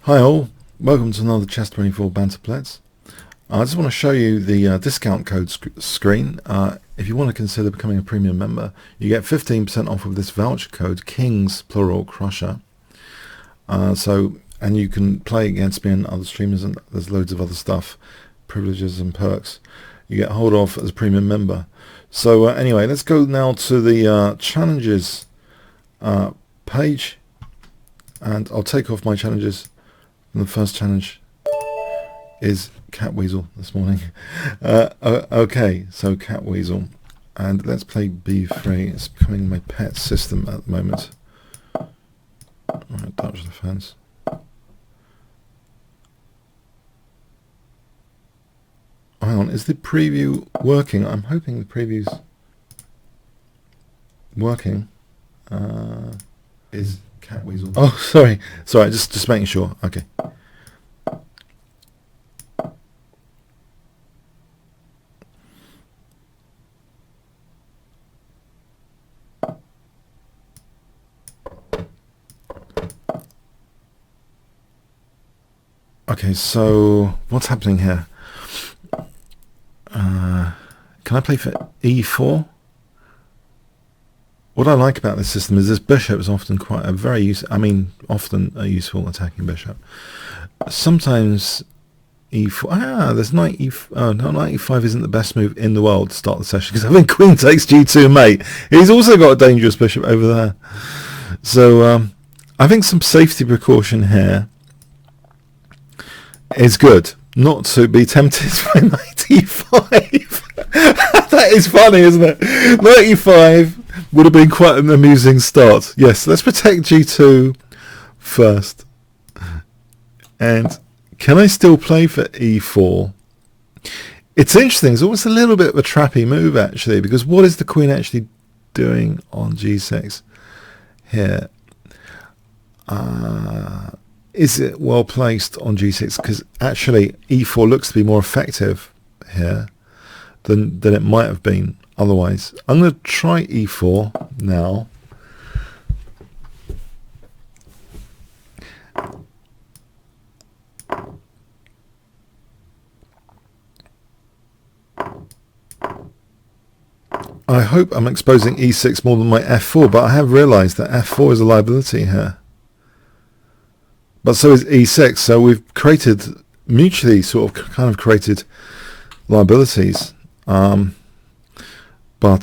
Hi all, welcome to another Chess 24 Banter Blitz. I just want to show you the discount code screen. If you want to consider becoming a premium member, you get 15% off with this voucher code, Kings plural Crusher. And you can play against me and other streamers, and there's loads of other stuff, privileges and perks you get hold of as a premium member. So anyway, let's go now to the challenges page, and I'll take off my challenges. And the first challenge is Cat Weasel this morning. Okay, so Cat Weasel, and let's play B3. It's becoming my pet system at the moment. Alright, dodge the fence. Hang on, is the preview working? I'm hoping the preview's working. Is Cat Weasel? Oh, sorry, just making sure. Okay. Okay, so what's happening here? Can I play for E4? What I like about this system is this bishop is often quite a often a useful attacking bishop. Sometimes E4. There's knight E5. Oh no, knight E5 isn't the best move in the world to start the session because having queen takes G2, mate. He's also got a dangerous bishop over there. So I think some safety precaution here is good. Not to be tempted by knight E5. That is funny, isn't it? Knight E5 would have been quite an amusing start. Yes, let's protect G2 first. And can I still play for E4? It's interesting. It's almost a little bit of a trappy move, actually, because what is the queen actually doing on G6 here? Is it well placed on G6? Because actually E4 looks to be more effective here than it might have been otherwise. I'm going to try E4 now. I hope I'm exposing E6 more than my F4, but I have realised that F4 is a liability here. But so is E6, so we've created, mutually kind of created liabilities. But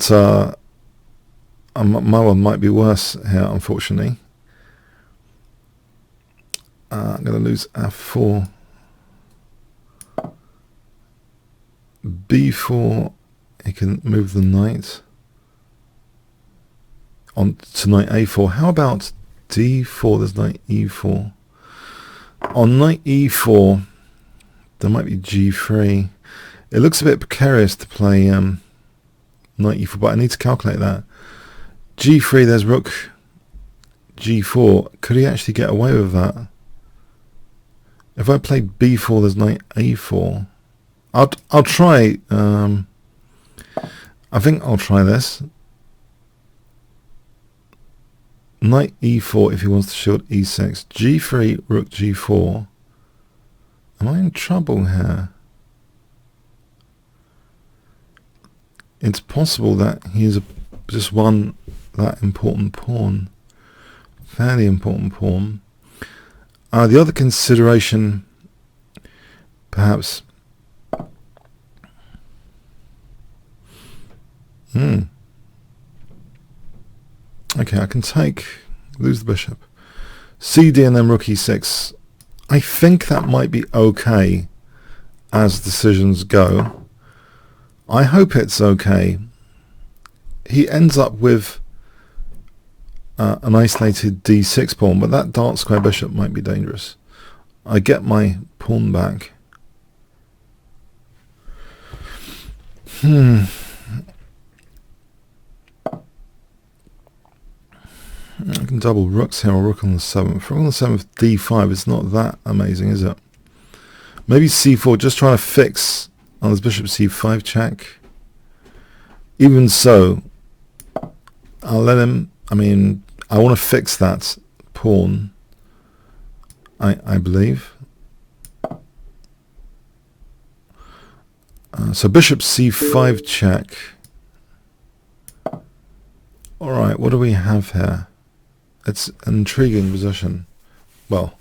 my one might be worse here, unfortunately. I'm going to lose F4. B4, he can move the knight on to knight A4. How about D4? There's knight E4. On knight E4, there might be G3. It looks a bit precarious to play knight E4, but I need to calculate that. G3, there's rook G4. Could he actually get away with that? If I play B4, there's knight A4. I'll try. I think I'll try this. Knight E4 if he wants to shield E6. G3, rook G4. Am I in trouble here? It's possible that he's just won that important pawn. Fairly important pawn. The other consideration, perhaps... Okay, I can lose the bishop. CD and then rook E6. I think that might be okay as decisions go. I hope it's okay. He ends up with an isolated D6 pawn, but that dark square bishop might be dangerous. I get my pawn back. I can double rooks here, or rook on the 7th. Rook on the 7th, D5 is not that amazing, is it? Maybe C4, just trying to fix on this bishop C5 check. Even so, I'll let him, I want to fix that pawn. I believe. So bishop c5 check. Alright, what do we have here? It's an intriguing position. Well,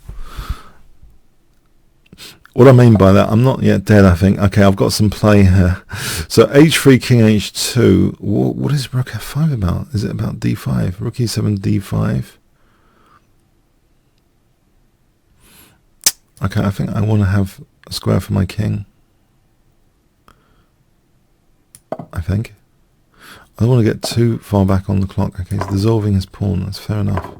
what I mean by that, I'm not yet dead, I think. Okay, I've got some play here. So h3, king h2. What is rook f5 about? Is it about d5? Rook e7, d5. Okay, I think I want to have a square for my king. I think. I don't want to get too far back on the clock. Okay, he's dissolving his pawn. That's fair enough.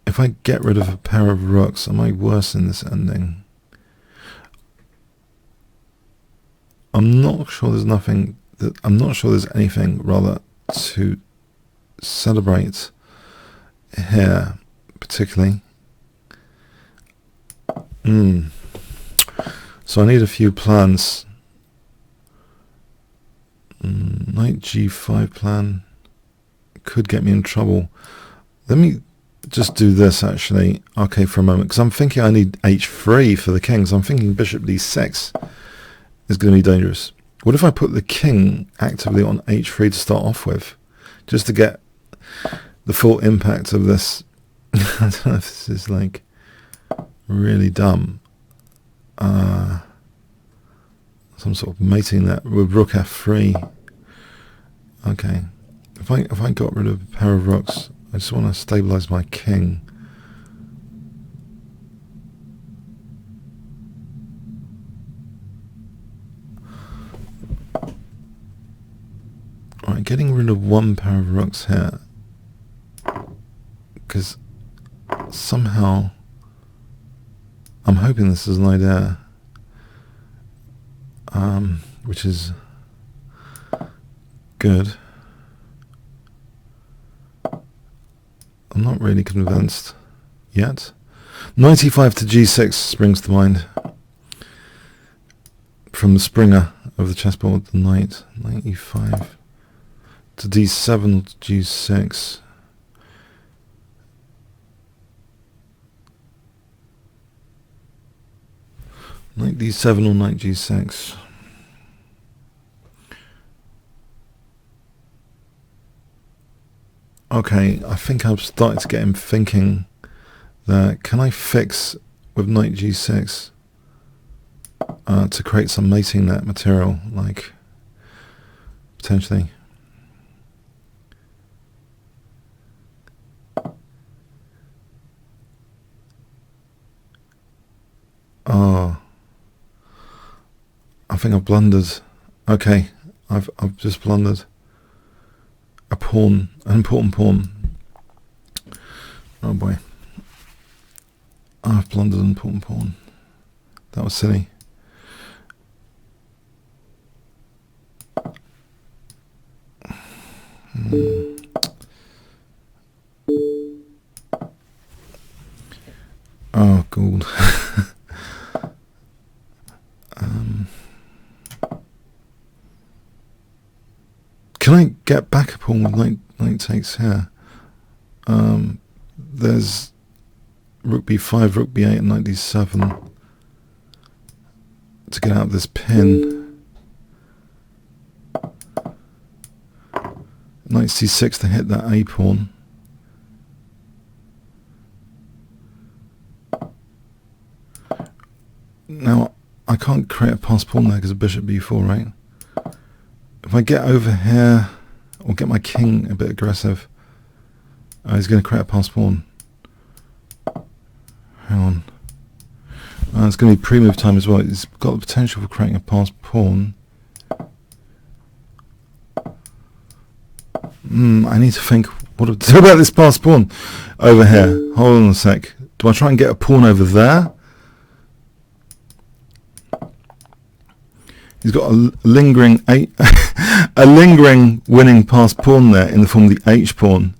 If I get rid of a pair of rooks, am I worse in this ending? I'm not sure there's nothing that I'm not sure there's anything rather to celebrate here particularly. So I need a few plans. Knight g5 plan could get me in trouble. Let me just do this actually. Okay, for a moment, because I'm thinking I need h3 for the king. So I'm thinking bishop d6 is going to be dangerous. What if I put the king actively on h3 to start off with, just to get the full impact of this? I don't know if this is like really dumb. Some sort of mating that with rook f3. Okay, if I got rid of a pair of rooks, I just want to stabilize my king. Alright, getting rid of one pair of rooks here, because somehow I'm hoping this is an idea, which is good. I'm not really convinced yet. 95 to g6 springs to mind from the Springer of the chessboard. The knight 95 to d7 or to g6. Knight d7 or knight g6. Okay, I think I've started to get him thinking that can I fix with knight g6 to create some mating net material, like potentially. Oh, I think I've blundered. Okay, I've just blundered. A pawn, an important pawn. Oh boy. I've blundered an important pawn. That was silly. Oh god. Can I get back a pawn with knight takes here? There's rook b5, rook b8, and knight d7 to get out of this pin. Knight c6 to hit that a pawn. Now I can't create a pass pawn there because of bishop b4, right? If I get over here, or get my king a bit aggressive, he's going to create a pass pawn. Hang on. It's going to be pre-move time as well. He's got the potential for creating a pass pawn. I need to think what to do about this pass pawn over here. Hold on a sec. Do I try and get a pawn over there? He's got a lingering a lingering winning pass pawn there in the form of the h pawn,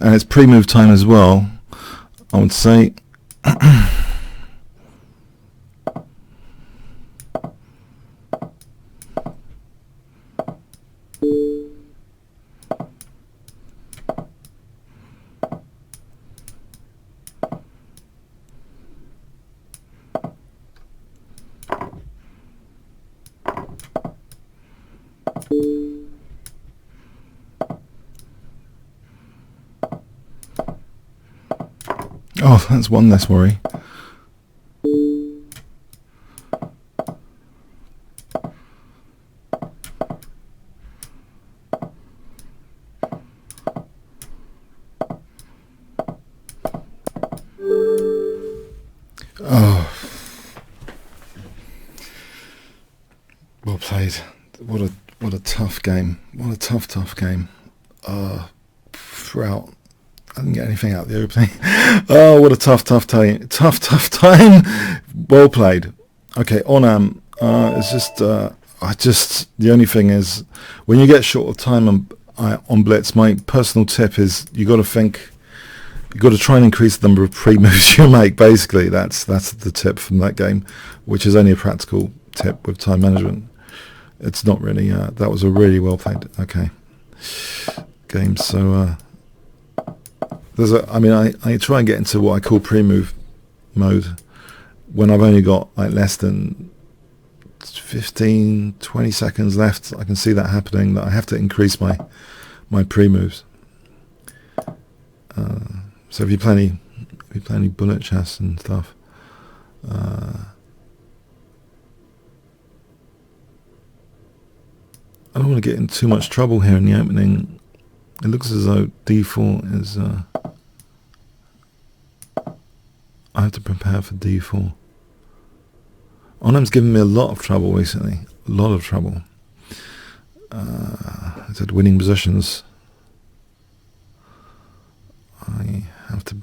and it's pre-move time as well, I would say. Oh, that's one less worry. Oh, well played. What a tough game. What a tough game. Throughout, I didn't get anything out of the opening. Oh, what a tough time. Tough time. Well played. Okay, on it's just the only thing is when you get short of time on Blitz, my personal tip is you got to try and increase the number of pre-moves you make. Basically, that's the tip from that game, which is only a practical tip with time management. It's not really. That was a really well played. Okay, game. So I try and get into what I call pre-move mode when I've only got like less than 15-20 seconds left. I can see that happening, that I have to increase my pre-moves. So if you play any bullet chess and stuff, I don't want to get in too much trouble here in the opening. It looks as though d4 is... I have to prepare for d4. Onam's given me a lot of trouble recently. A lot of trouble. I said winning positions. I have to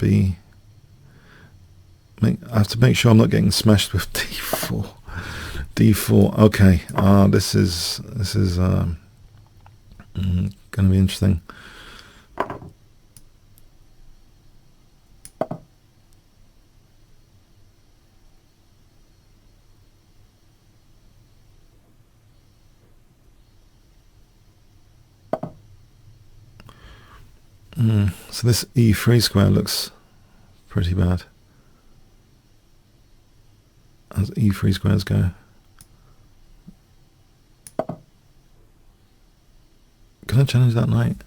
make sure I'm not getting smashed with d4. d4. Okay. This is going to be interesting. So this e3 square looks pretty bad. As e3 squares go. Can I challenge that knight?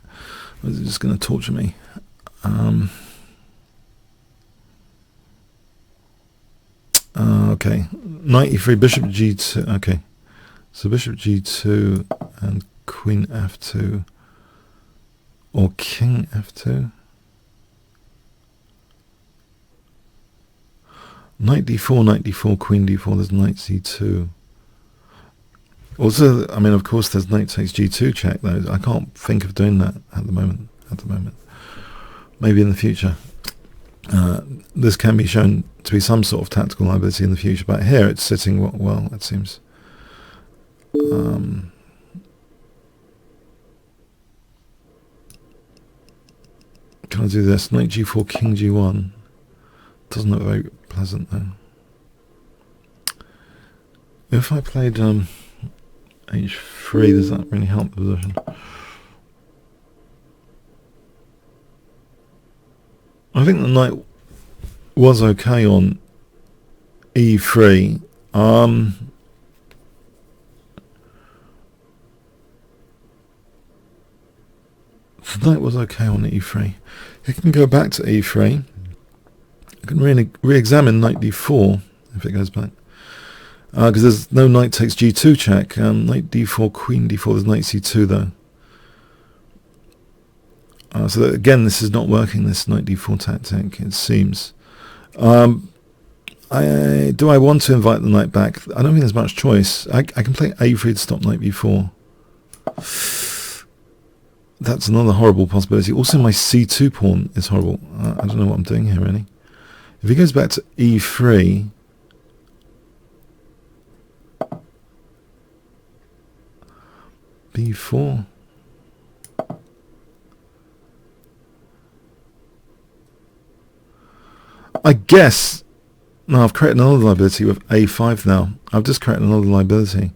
Or is it just going to torture me? Okay. Knight e3, bishop g2. Okay. So bishop g2 and queen f2. Or king f2. Knight d4, queen d4, there's knight c2. Also, I mean, of course, there's knight takes g2 check, though. I can't think of doing that at the moment. Maybe in the future. This can be shown to be some sort of tactical liability in the future, but here it's sitting well, it seems. Can I do this? Knight g4, king g1. Doesn't look very pleasant though. If I played h3, does that really help the position? I think the knight was okay on e3. The knight was okay on e3. It can go back to e3. I can really re-examine knight d4 if it goes back. Because there's no knight takes g2 check. Knight d4, queen d4, there's knight c2 though. So that, again, this is not working, this knight d4 tactic, it seems. Do I want to invite the knight back? I don't think there's much choice. I can play a3 to stop knight b4. That's another horrible possibility. Also, my c2 pawn is horrible. I don't know what I'm doing here, really. If he goes back to e3... b4... I guess... No, I've created another liability with a5 now. I've just created another liability.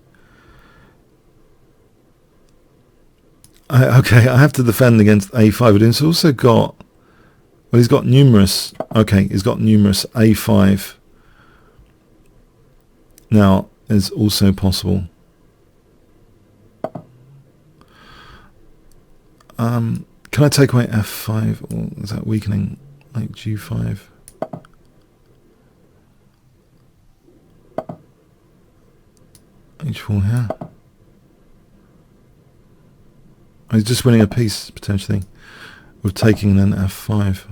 Okay, I have to defend against a5, but he's also got... Well, he's got numerous... Okay, he's got numerous a5. Now, is also possible. Can I take away f5? Or is that weakening? Like g5? h4 here. He's just winning a piece, potentially, with taking then f5.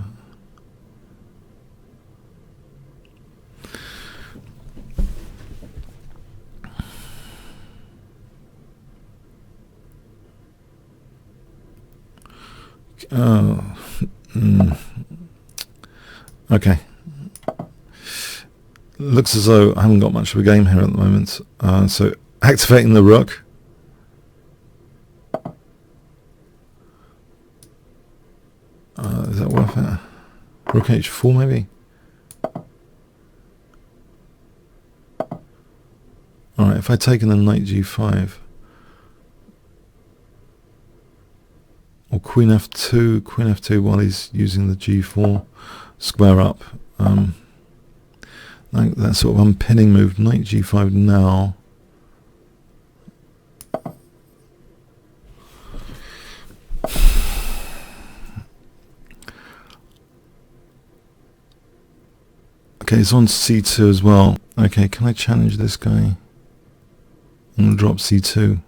Oh. Okay. Looks as though I haven't got much of a game here at the moment. So activating the rook. Is that worth it? Rook h4 maybe? Alright, if I take in the knight g5 or queen f2 while he's using the g4 square up, like that sort of unpinning move, knight g5 now. Okay, it's on c2 as well. Okay, can I challenge this guy? I'm going to drop c2.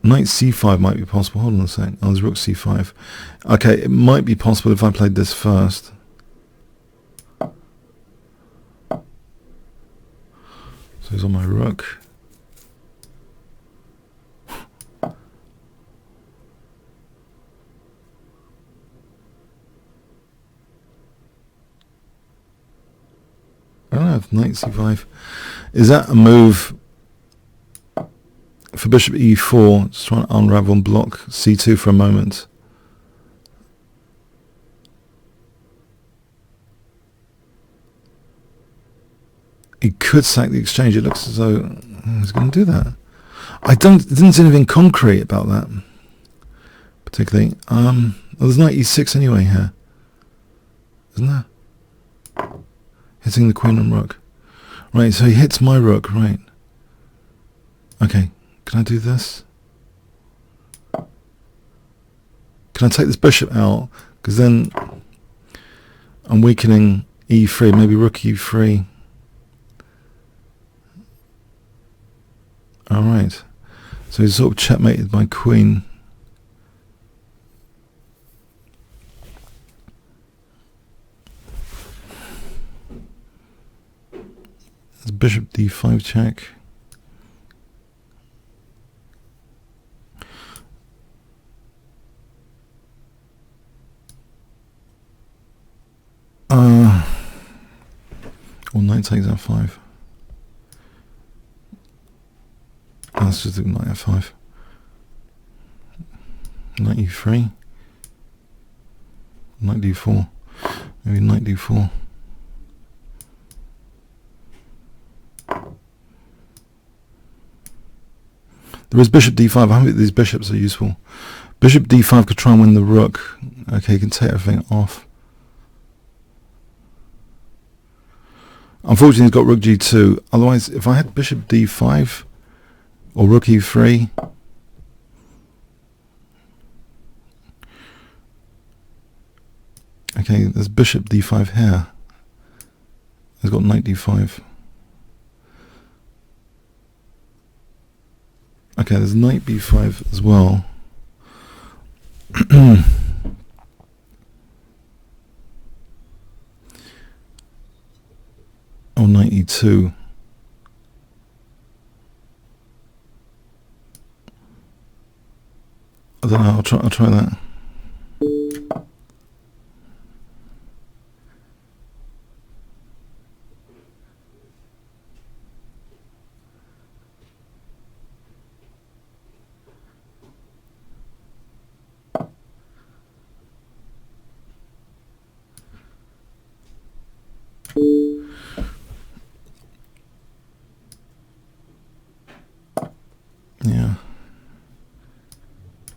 Knight c5 might be possible. Hold on a sec. Oh, there's rook c5. Okay, it might be possible if I played this first. So he's on my rook. I don't know if knight c5 is that a move for bishop e4, just trying to unravel and block c2 for a moment. He could sack the exchange. It looks as though he's going to do that. It didn't see anything concrete about that particularly. Well, there's knight e6 anyway here, isn't there? Hitting the queen and rook. Right, so he hits my rook, right. Okay, can I do this? Can I take this bishop out? Because then I'm weakening e3, maybe rook e3. Alright, so he's sort of checkmated my queen. There's bishop d5 check. Or knight takes f5. Let's just do knight f5. Knight e3. Knight d4. Maybe knight d4. There is bishop d5. I think these bishops are useful. Bishop d5 could try and win the rook. Okay, you can take everything off. Unfortunately, he's got rook g2. Otherwise, if I had bishop d5 or rook e3, okay, there's bishop d5 here. He's got knight d5. Okay, there's knight b5 as well. Or knight e2. I don't know. I'll try that.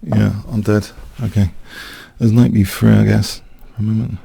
Yeah, I'm dead. Okay. There's knight b3, I guess, for a moment.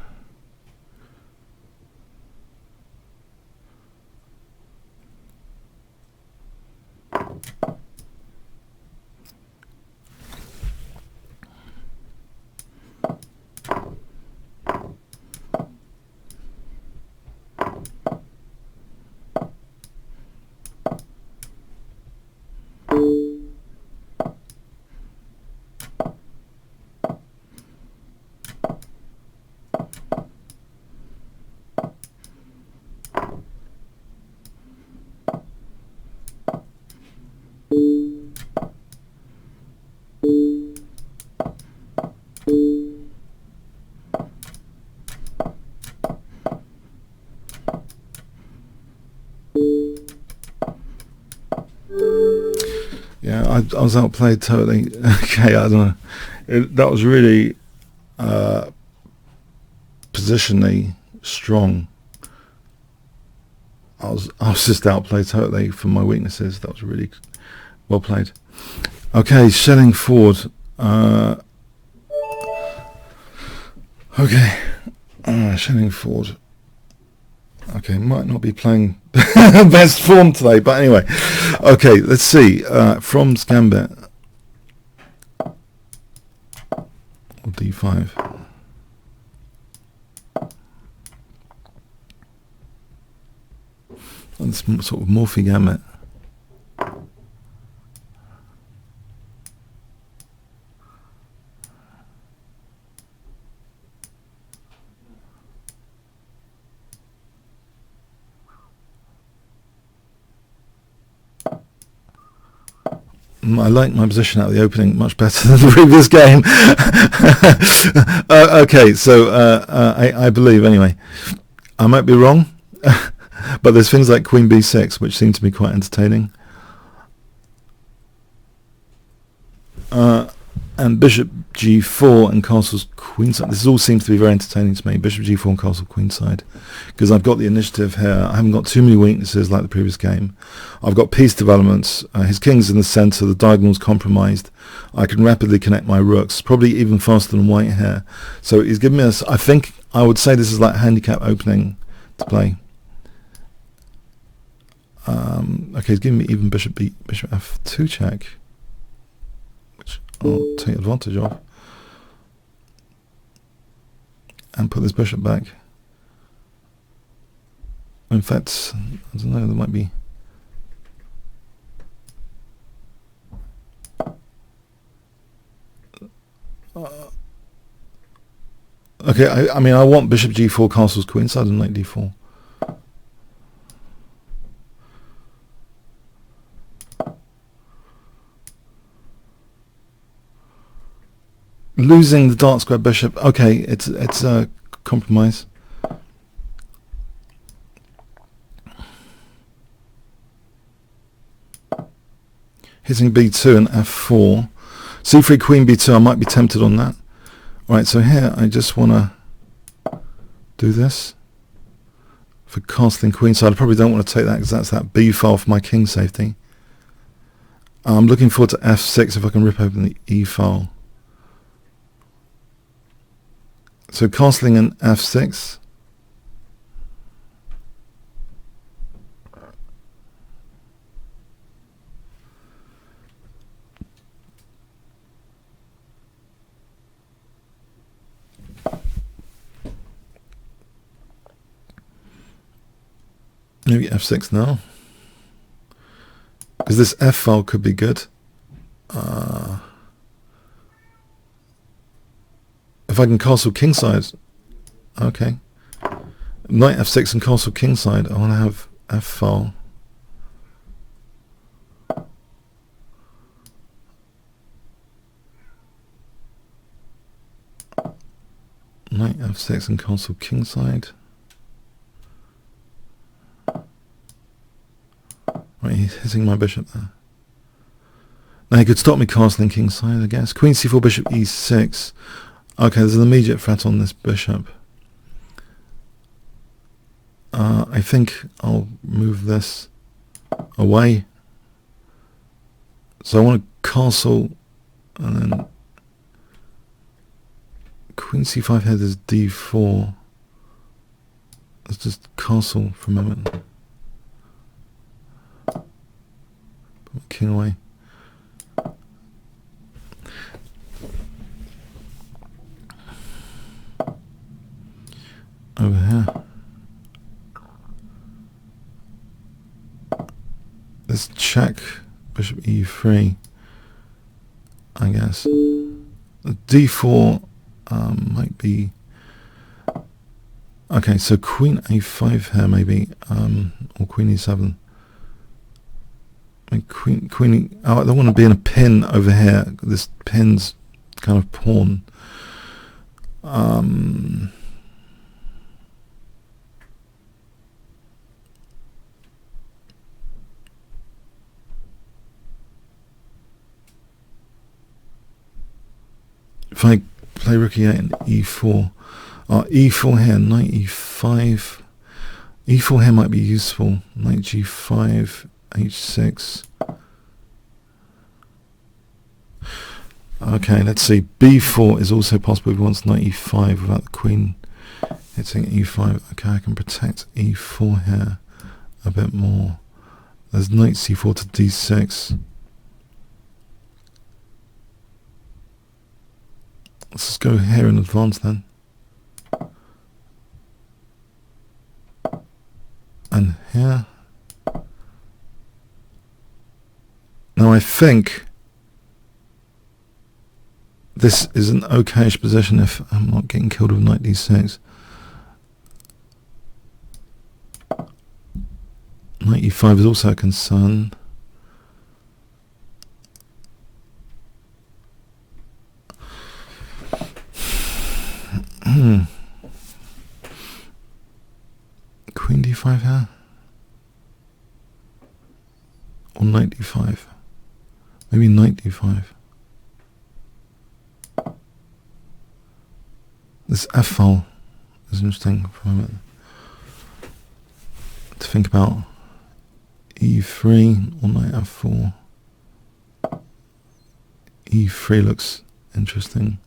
I was outplayed totally. Okay, I don't know. That was really positionally strong. I was just outplayed totally for my weaknesses. That was really well played. Okay, shelling forward. Okay, shelling forward. Okay, might not be playing best form today, but anyway. Okay, let's see. From Gambit. D5. It's sort of Morphe Gambit. I like my position out of the opening much better than the previous game. Okay, so I believe anyway. I might be wrong, but there's things like Queen B6 which seem to be quite entertaining. And Bishop G4 and Castle Queenside. This all seems to be very entertaining to me. Bishop G4 and Castle Queenside, because I've got the initiative here. I haven't got too many weaknesses like the previous game. I've got piece developments. His king's in the centre. The diagonal's compromised. I can rapidly connect my rooks, probably even faster than white here. So he's giving me a. I think I would say this is like a handicap opening to play. Okay, he's giving me even Bishop F2 check. I'll take advantage of and put this bishop back. In fact, I don't know, there might be okay, I mean I want Bishop G4 castles queenside and knight D4. Losing the dark square bishop. Okay, it's a compromise. Hitting B2 and F4. C3 Queen B2. I might be tempted on that. Right. So here I just want to do this for castling queenside. I probably don't want to take that because that's that B file for my king safety. I'm looking forward to F6 if I can rip open the E file. So castling in F6. Maybe F6 now. Because this F file could be good. If I can castle kingside, okay. Knight F6 and castle kingside. I want to have F file. Knight F6 and castle kingside. Right, he's hitting my bishop there. Now he could stop me castling kingside, I guess. Queen C4, bishop E6. Okay, there's an immediate threat on this bishop. I think I'll move this away. So I want to castle, and then Queen C5 here, there's D4. Let's just castle for a moment. Put my king away. Over here. Let's check bishop E3, I guess. The D4 might be... Okay, so Queen A5 here maybe, or Queen E7. I mean, I don't want to be in a pin over here. This pin's kind of pawn. If I play rook e8 and e4, e4 here, knight e5. E4 here might be useful. Knight g5, h6. Okay, let's see. b4 is also possible if he wants knight e5 without the queen hitting e5. Okay, I can protect e4 here a bit more. There's knight c4 to d6. Let's just go here in advance then. And here. Now I think this is an okayish position if I'm not getting killed with knight d6. Knight e5 is also a concern. Queen d5 here? Or knight d5? Maybe knight d5. This f file is interesting for a moment to think about. e3 or knight f4. e3 looks interesting.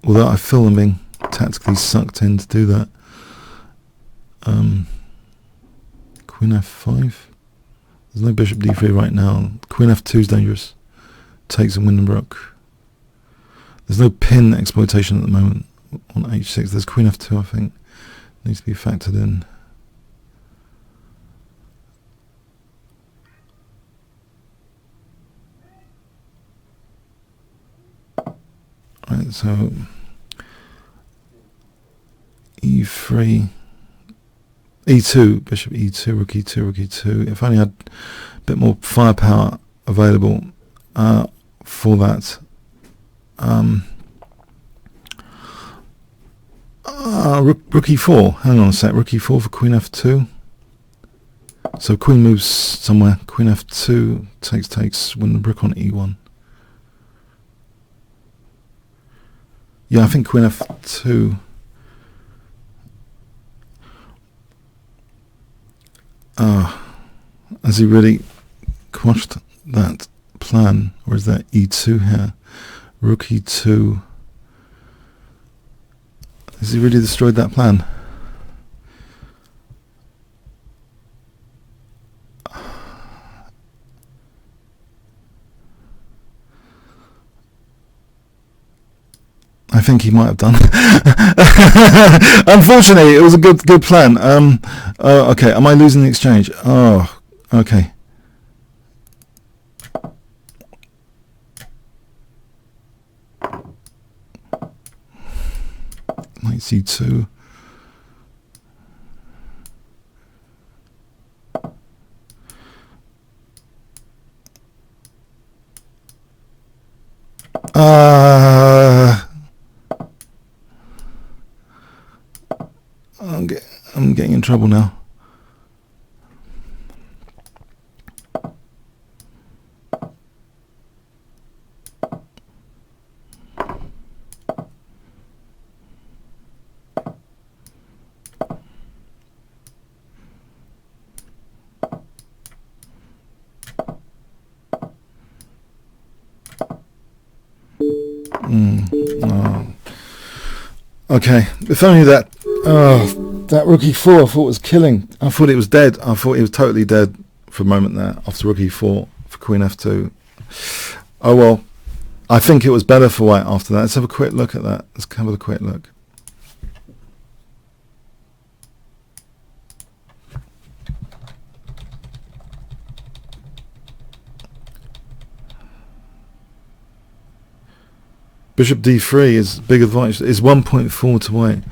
Although I feel I'm being tactically sucked in to do that. Queen f5. There's no bishop d3 right now. Queen f2 is dangerous. Takes and win the rook. There's no pin exploitation at the moment on h6. There's queen f2, I think. Needs to be factored in. Right, so e3, e2, bishop e2, rook e2, rook e2. If I only had a bit more firepower available for that. Rook e4. Hang on a sec. Rook e4 for queen f2. So queen moves somewhere. Queen f2 takes. Win the rook on e1. Yeah, I think queen f2. Has he really quashed that plan, or is there e2 here? Rook e2. Has he really destroyed that plan? I think he might have done. Unfortunately, it was a good plan. Okay, am I losing the exchange? Oh, okay. Knight c2. I'm getting in trouble now. Okay, if only that rook e4 I thought was killing. I thought it was dead. I thought it was totally dead for a moment there after rook e4 for queen f2. Oh well, I think it was better for white after that. Let's have a quick look at that. Let's have a quick look. Bishop d3 is big advantage. Is 1.4 to white.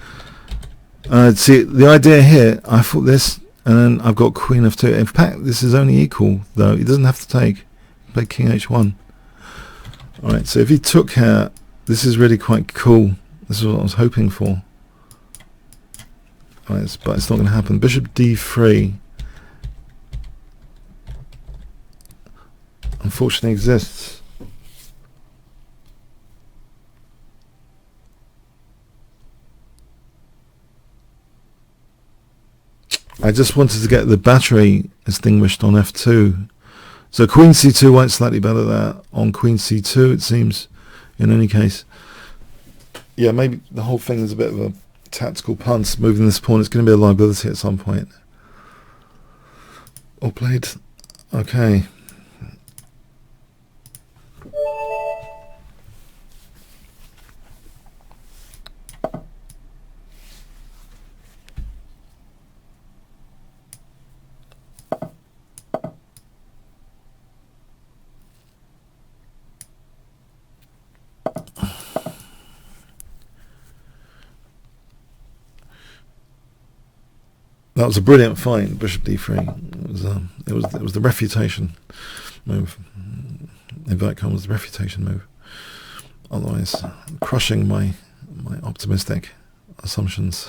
See, the idea here, I thought this, and then I've got queen f2. In fact, this is only equal, though. He doesn't have to take. Play king h1. Alright, so if he took here, this is really quite cool. This is what I was hoping for. Alright, but it's not going to happen. Bishop d3. unfortunately exists. I just wanted to get the battery extinguished on f2. So queen c2 went slightly better there. On queen c2 it seems, in any case. Yeah, maybe the whole thing is a bit of a tactical punt. Moving this pawn, it's going to be a liability at some point. All played. Okay. That was a brilliant fight, bishop d3. It was the refutation move. Inverted was the refutation move. Otherwise, crushing my optimistic assumptions.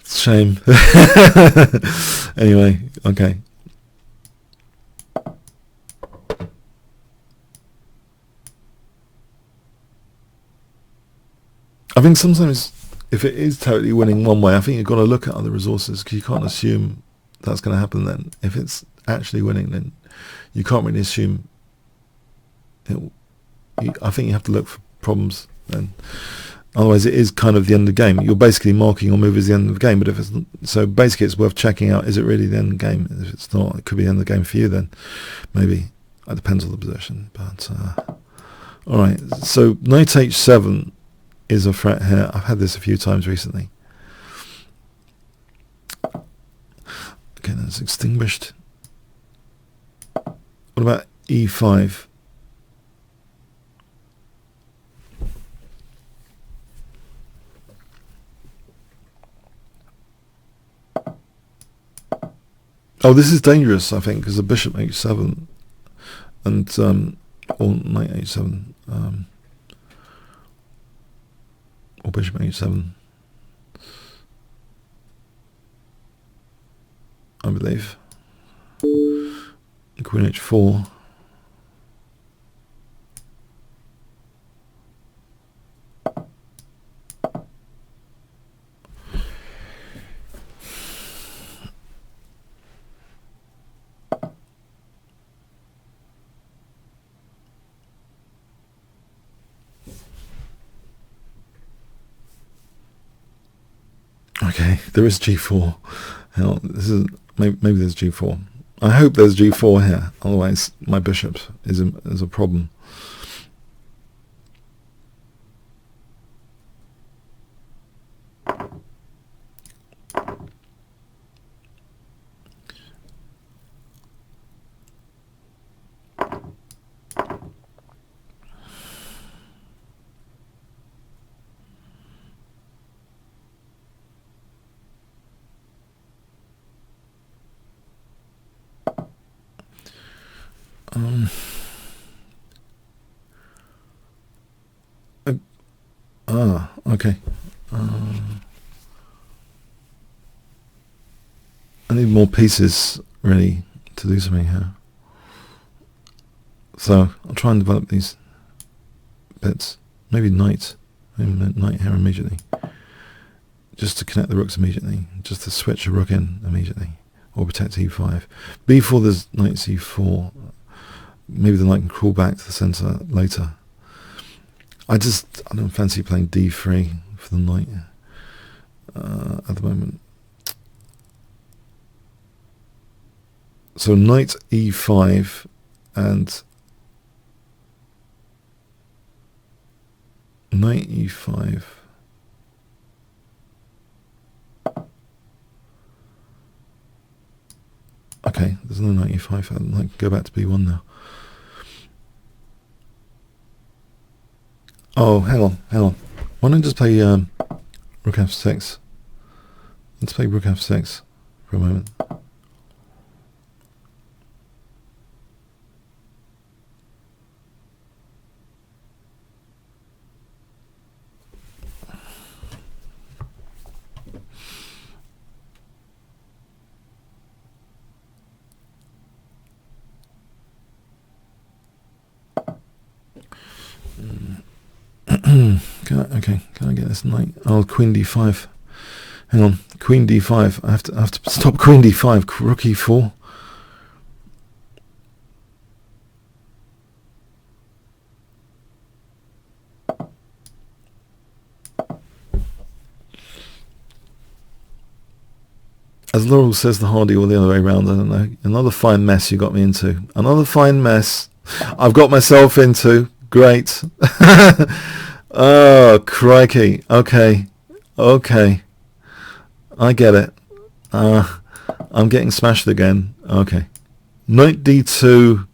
Shame. Anyway, okay. I think sometimes if it is totally winning one way, I think you've got to look at other resources, because you can't assume that's going to happen then. If it's actually winning, then you can't really assume it. I think you have to look for problems then. Otherwise it is kind of the end of the game. You're basically marking your move as the end of the game, but if it's so basically it's worth checking out, is it really the end of the game? If it's not, it could be the end of the game for you then. Maybe. It depends on the position. But alright, so knight h7 is a threat here. I've had this a few times recently. Okay, that's extinguished. What about e5? Oh, this is dangerous, I think, because the bishop h7 and or knight h7 or bishop h7, I believe. Queen h4. Okay, there is g4. Hell, this is maybe there's g4. I hope there's g4 here. Otherwise, my bishop is a problem. Okay. I need more pieces, really, to do something here. So I'll try and develop these bits. Maybe knight here immediately, just to connect the rooks immediately, just to switch a rook in immediately, or protect e5. b4, there's knight c4. Maybe the knight can crawl back to the centre later. I don't fancy playing d3 for the knight at the moment. So knight e5 and knight e5. Okay, there's no knight e5. I can go back to b1 now. Oh, hang on. Why don't I just play rook f6? Let's play rook f6 for a moment. Okay, can I get this knight? Oh, queen d5. Hang on, queen d5. I have to stop queen d5. Rook e4. As Laurel says, the hardy or the other way around, I don't know. Another fine mess you got me into. Another fine mess I've got myself into. Great. Oh, crikey. Okay. I get it. I'm getting smashed again. Okay. Knight d2.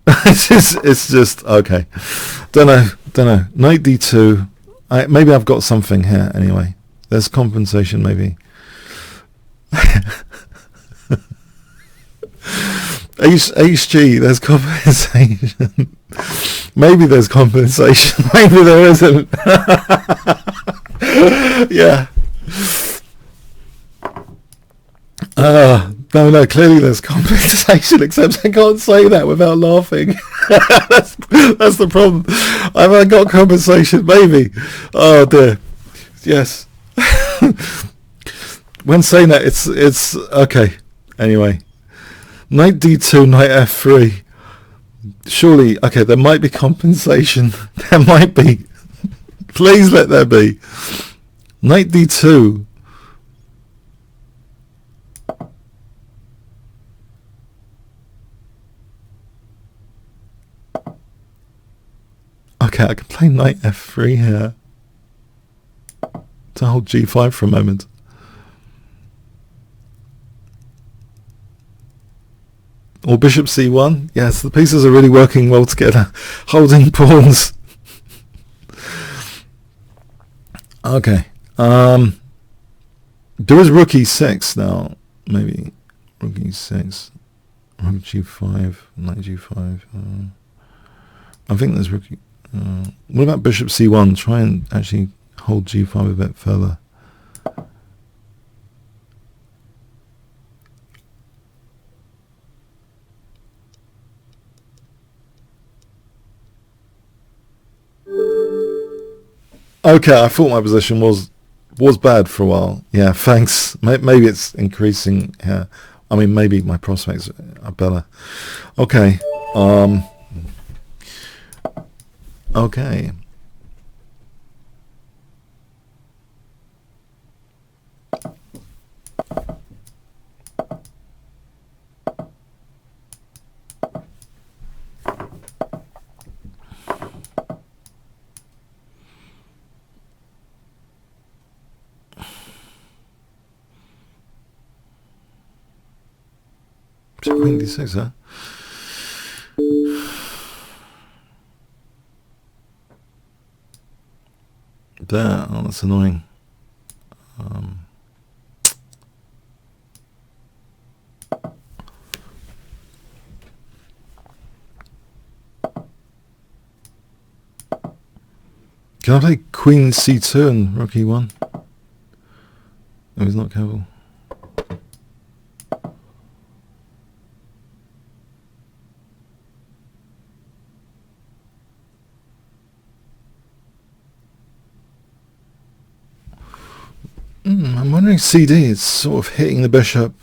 it's just okay. Don't know. Knight d2. Maybe I've got something here anyway. There's compensation, maybe. HG, there's compensation. Maybe there's compensation. Maybe there isn't. Yeah. No, clearly there's compensation, except I can't say that without laughing. That's the problem. Have I got compensation? Maybe. Oh dear. Yes. When saying that, it's okay. Anyway, knight d2, knight f3. Surely, okay, there might be compensation. There might be. Please let there be. Knight d2. Okay, I can play knight f3 here to hold g5 for a moment. Or bishop c1. Yes, the pieces are really working well together. Holding pawns. Okay. There is rook e6 now. Maybe rook e6. Rook g5. Knight g5. I think there's rook. What about bishop c1? Try and actually hold g5 a bit further. Okay, I thought my position was bad for a while. Yeah, thanks. Maybe it's increasing here. I mean, maybe my prospects are better. Okay. Okay. Queen d6, huh? There, oh, that's annoying. Can I play queen c2 and rook e1? No, he's not careful. I'm wondering CD, it's sort of hitting the bishop.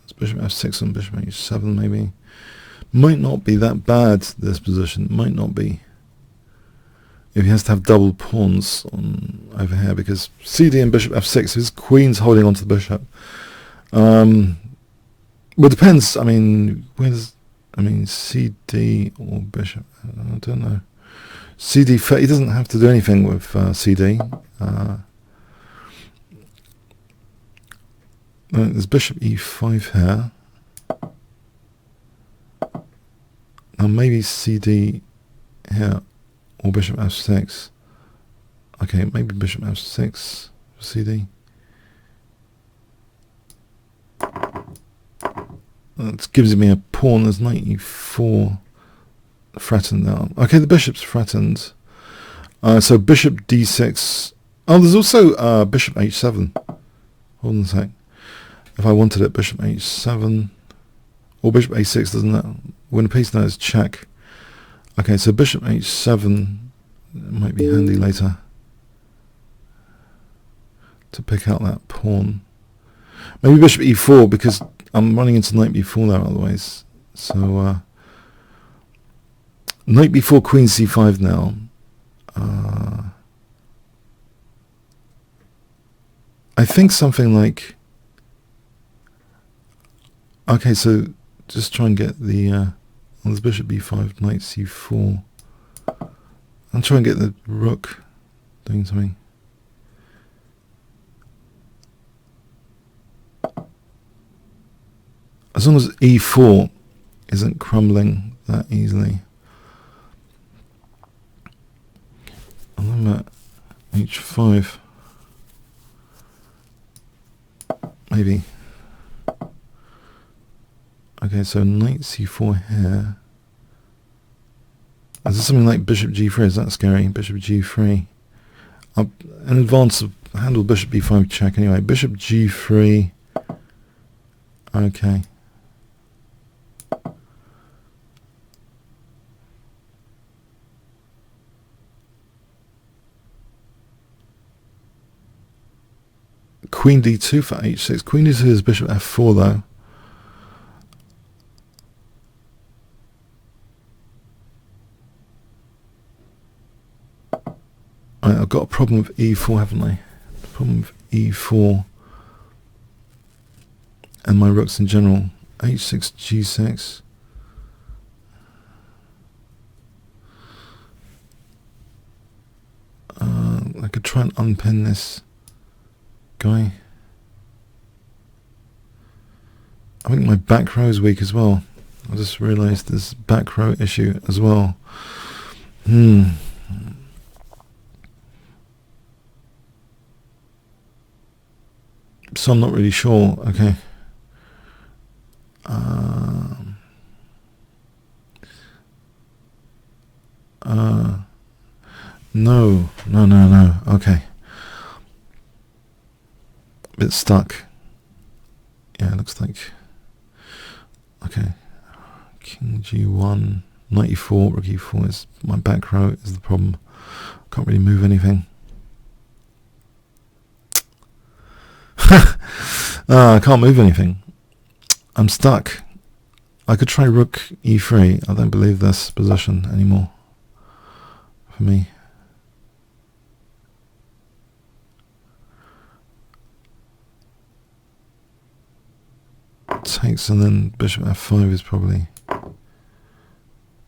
It's bishop f6 and bishop h7 maybe. Might not be that bad, this position. Might not be. If he has to have double pawns on over here, because CD and bishop f6, his queen's holding onto the bishop. Well, it depends. I mean, CD or bishop. I don't know. CD, he doesn't have to do anything with CD. There's bishop e5 here. Now maybe CD here, or bishop f6. Okay, maybe bishop f6 for CD. That gives me a pawn. There's knight e4 threatened now. Okay, the bishop's threatened. So bishop d6. Oh, there's also bishop h7. Hold on a sec. If I wanted it, bishop h7 or bishop a6, doesn't that win a piece? No, it's check. Okay, so bishop h7 might be handy later to pick out that pawn. Maybe bishop e4, because I'm running into knight b4 there otherwise. So knight b4, queen c5 now. I think something like... Okay, so just try and get the... well, there's bishop b5, knight c4. I'll try and get the rook doing something. As long as e4 isn't crumbling that easily. And then at h5. Maybe. Okay, so knight c4 here. Is this something like bishop g3? Is that scary? Bishop g3. In advance of handle bishop b5 check anyway. Bishop g3. Okay. Queen d2 for h6. Queen d2 is bishop f4 though. Right, I've got a problem with e4, haven't I? Problem with e4 and my rooks in general. h6, g6. I could try and unpin this guy. I think my back row is weak as well. I just realised there's back row issue as well. So I'm not really sure. Okay. No. Okay. Bit stuck. Yeah, it looks like. Okay. King g1, knight e4, rook e4 is my back row is the problem. Can't really move anything. I can't move anything. I'm stuck. I could try rook e3. I don't believe this position anymore for me. Takes and then bishop f5 is probably...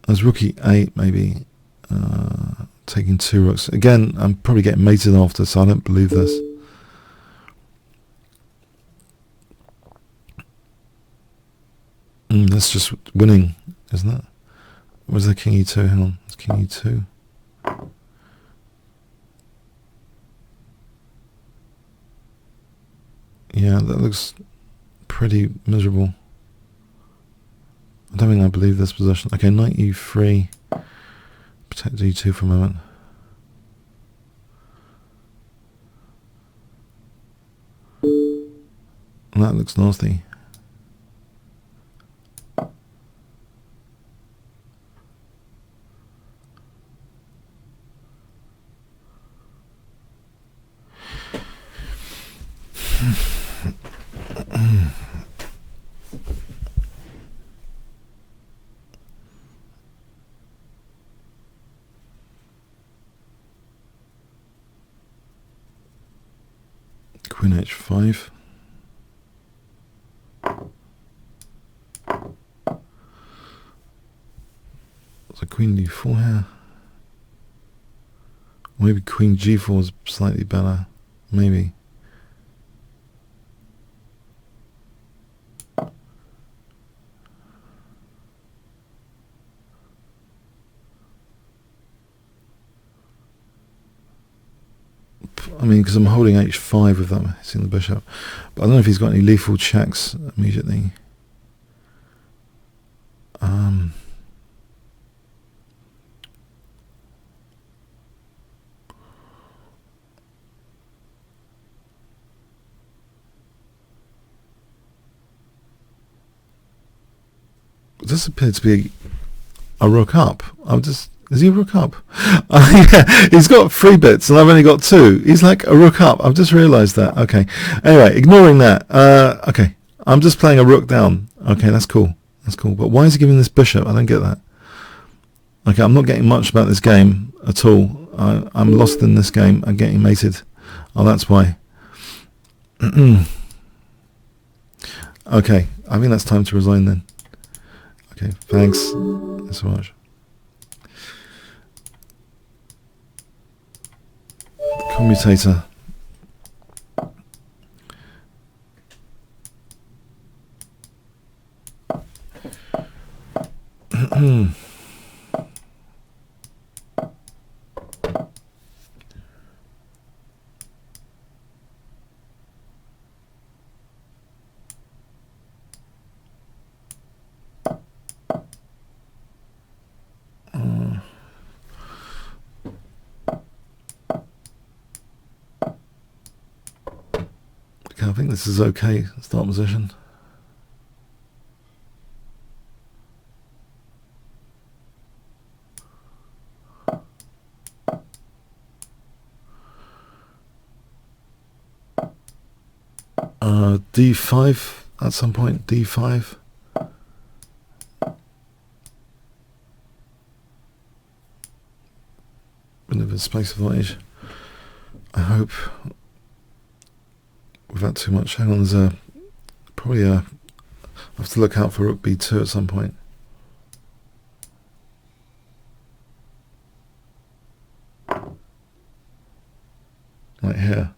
There's rook e8 maybe. Taking two rooks. Again, I'm probably getting mated after, so I don't believe this. That's just winning, isn't it? Where's the king e2? Hang on, it's king e2. Yeah, that looks pretty miserable. I don't think I believe this position. Okay, knight e3. Protect d2 for a moment. And that looks nasty. Queen h5. So queen d4 here. Maybe queen g4 is slightly better. Maybe. I mean, because I'm holding h5 with that hitting the bishop. But I don't know if he's got any lethal checks immediately. This appears to be a rook up. Is he a rook up? Yeah, he's got 3 bits and I've only got 2. He's like a rook up. I've just realised that. Okay. Anyway, ignoring that. Okay. I'm just playing a rook down. Okay, that's cool. That's cool. But why is he giving this bishop? I don't get that. Okay, I'm not getting much about this game at all. I'm lost in this game. I'm getting mated. Oh, that's why. Okay, I think that's time to resign then. Okay, thanks so much. Commutator. I think this is okay. Start position. D5 at some point. D5. Bit of a space advantage, I hope, without too much. Hang on, there's probably I have to look out for rook b2 at some point. Right here.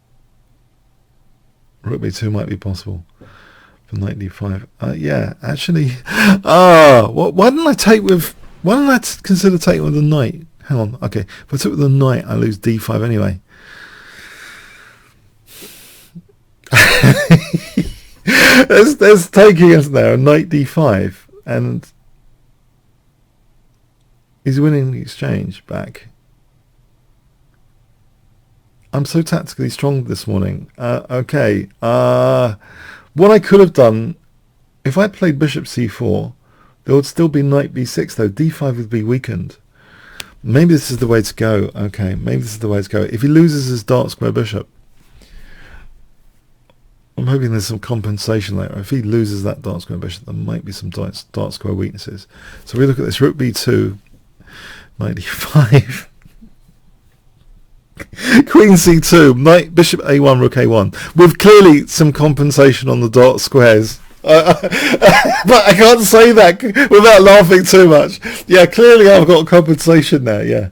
Rook b2 might be possible for knight d5. Yeah, actually, why didn't I take with? Why didn't I consider taking with the knight? Hang on. Okay, if I took with the knight, I lose d5 anyway. there's taking us there, a knight d5, and he's winning the exchange back. I'm so tactically strong this morning. Okay. What I could have done, if I played bishop c4, there would still be knight b6 though. d5 would be weakened. Maybe this is the way to go. Okay, maybe this is the way to go. If he loses his dark square bishop, I'm hoping there's some compensation later. If he loses that dark square bishop, there might be some dark square weaknesses. So we look at this. Rook b2, knight d5. Queen c2, knight, bishop a1, rook a1, with clearly some compensation on the dark squares. But I can't say that without laughing too much. Yeah, clearly I've got compensation there, yeah.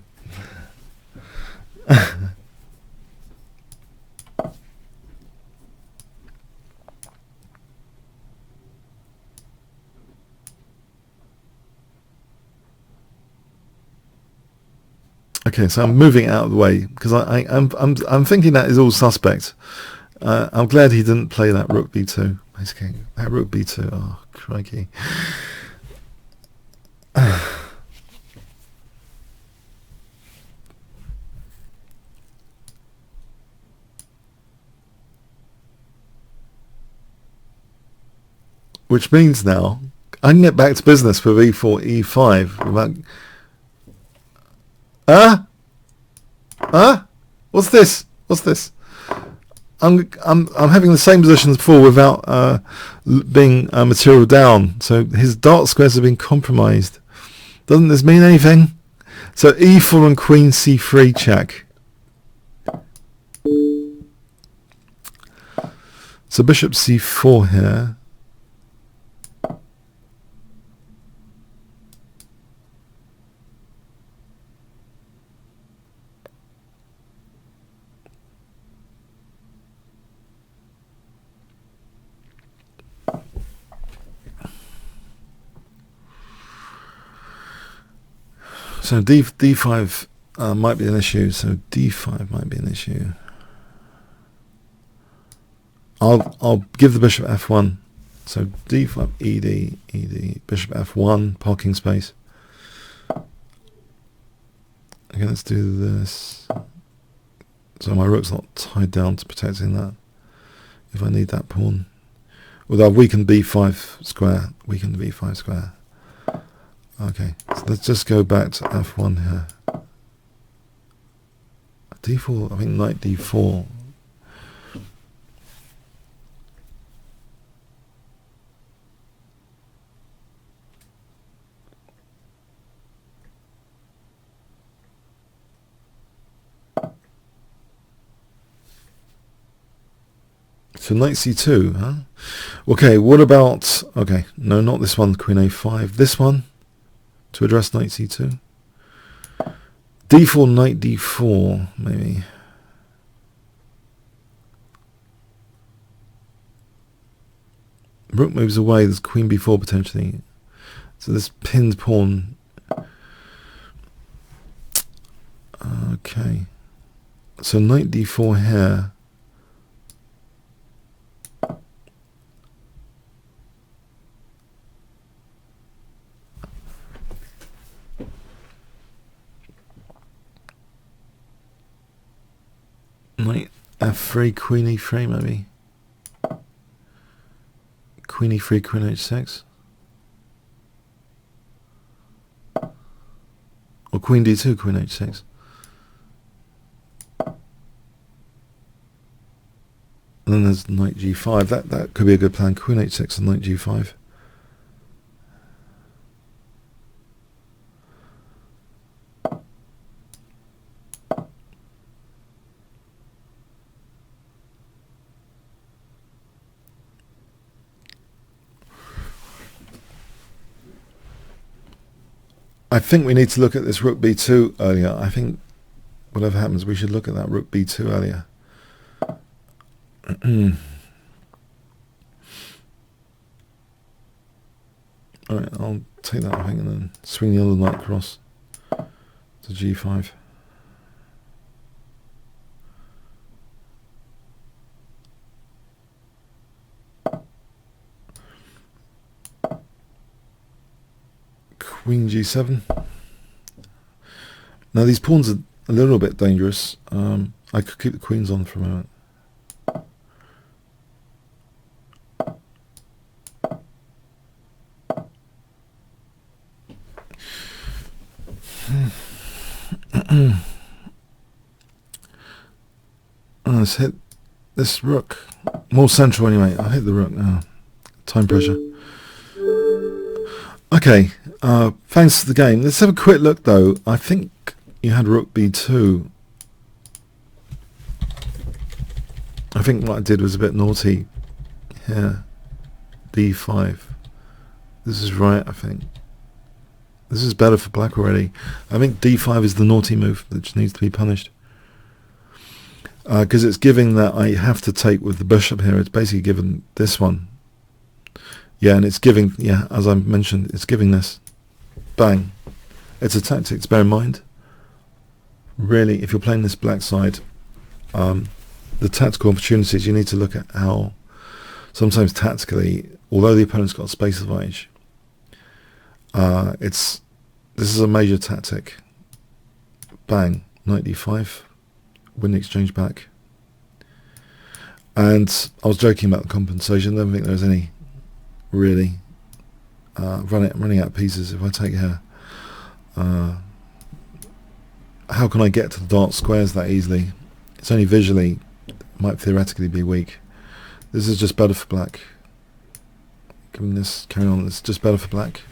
Okay, so I'm moving out of the way because I'm thinking that is all suspect. I'm glad he didn't play that rook b2. Basically, that rook b2. Oh, crikey. Which means now I can get back to business with e4, e5 without. What's this? What's this? I'm having the same position as before without being material down. So his dark squares have been compromised. Doesn't this mean anything? So e4 and queen c3 check. So bishop c4 here. So d5 might be an issue. So d5 might be an issue. I'll give the bishop f1. So d5, ed, bishop f1, parking space. Okay, let's do this. So my rook's not tied down to protecting that. If I need that pawn. Although I've weakened b5 square. Weakened b5 square. Okay, so let's just go back to f1 here. d4, I think knight d4. So knight c2, huh? Okay, what about... Okay, no, not this one, queen a5. This one, to address knight c2. d4, knight d4, maybe. Rook moves away, there's queen b4 potentially. So this pinned pawn... Okay. So knight d4 here. Knight f3, queen e3 maybe. Queen e3, queen h6. Or queen d2, queen h6. And then there's knight g5. That could be a good plan. Queen h6 and knight g5. I think we need to look at this rook b2 earlier. I think whatever happens, we should look at that rook b2 earlier. Alright, I'll take that, I think, and then swing the other knight across to g5. Queen g7. Now these pawns are a little bit dangerous. I could keep the queens on for a moment. Let's hit this rook. More central anyway. I'll hit the rook now. Time pressure. Okay, thanks for the game. Let's have a quick look though. I think you had rook b2. I think what I did was a bit naughty here. d5. This is right, I think. This is better for black already. I think d5 is the naughty move that needs to be punished. Because it's giving that I have to take with the bishop here. It's basically given this one. Yeah, and it's giving, yeah, as I mentioned, it's giving this. Bang. It's a tactic to bear in mind. Really, if you're playing this black side, the tactical opportunities, you need to look at how sometimes tactically, although the opponent's got a space advantage, this is a major tactic. Bang. Knight d5. Win the exchange back. And I was joking about the compensation. I don't think there's any really running out of pieces. If I take here, how can I get to the dark squares that easily? It's only visually, might theoretically be weak. This is just better for black. Giving this, carry on, it's just better for black.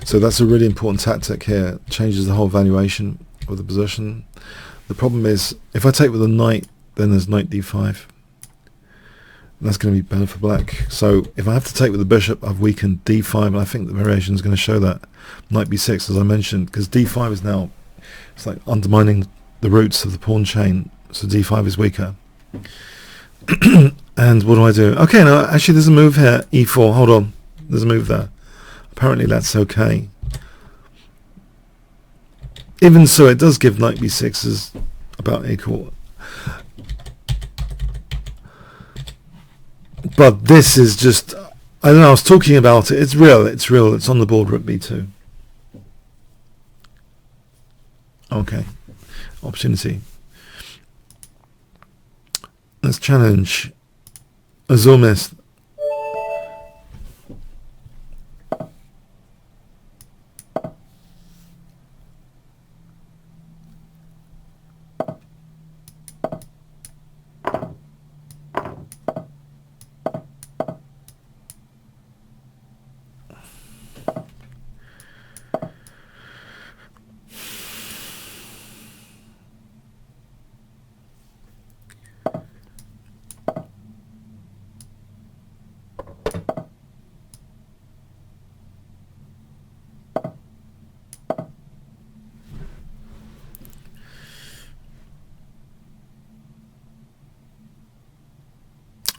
So that's a really important tactic here. Changes the whole valuation of the position. The problem is, if I take with a knight, then there's knight d5. That's going to be better for black. So if I have to take with the bishop, I've weakened d5, and I think the variation is going to show that. Knight b6, as I mentioned, because d5 is now, it's like undermining the roots of the pawn chain, so d5 is weaker. And what do I do? Okay, now actually there's a move here, e4, hold on, there's a move there. Apparently that's okay. Even so, it does give knight b6 is about equal. But this is just, I don't know, I was talking about it. It's real, it's on the board, rook b2. Okay, opportunity. Let's challenge Azul Mist.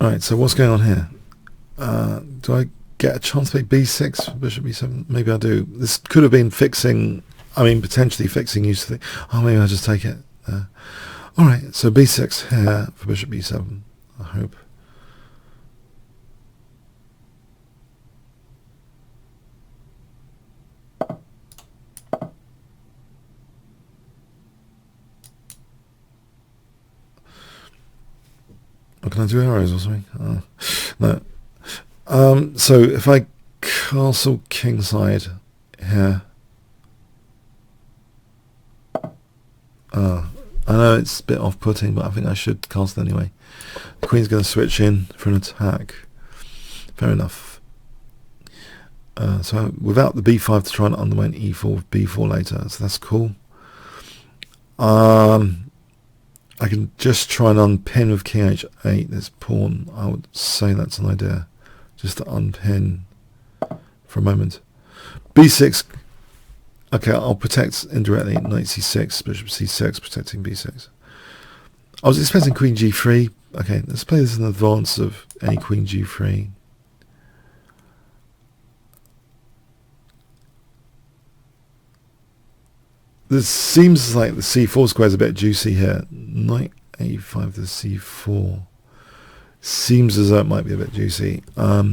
Alright, so what's going on here? Do I get a chance to make b6 for bishop b7? Maybe I do. This could have been fixing, I mean potentially fixing use of the, oh maybe I'll just take it. Alright, so b6 here for bishop b7, I hope. Or can I do arrows or something? No. So if I castle kingside here, I know it's a bit off-putting, but I think I should castle anyway. The queen's going to switch in for an attack. Fair enough. So without the b5 to try and undermine e4 with b4 later, so that's cool. I can just try and unpin with king h8 this pawn. I would say that's an idea, just to unpin for a moment. b6, okay, I'll protect indirectly. Knight c6, bishop c6, protecting b6. I was expecting queen g3. Okay, let's play this in advance of any queen g3. This seems like the c4 square is a bit juicy here. Knight a5 to c4 seems as though it might be a bit juicy. But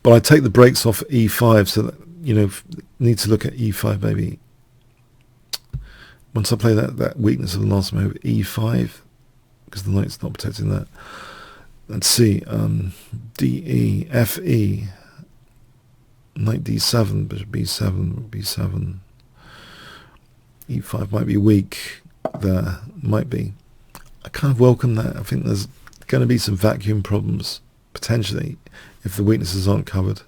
I take the brakes off e5, so that, you know, need to look at e5 maybe. Once I play that weakness of the last move, e5, because the knight's not protecting that. Let's see, de, fe, knight d7, bishop b7, b7. e5 might be weak there, might be. I kind of welcome that. I think there's going to be some vacuum problems, potentially, if the weaknesses aren't covered.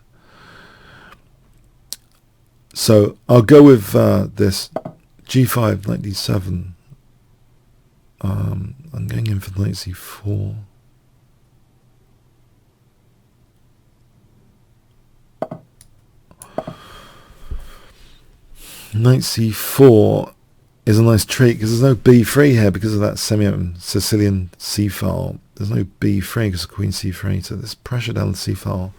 So I'll go with this g5, knight d7. I'm going in for knight c4. Knight c4 is a nice treat because there's no b3 here because of that Sicilian c-file. There's no b3 because of queen c3, so this pressure down the c-file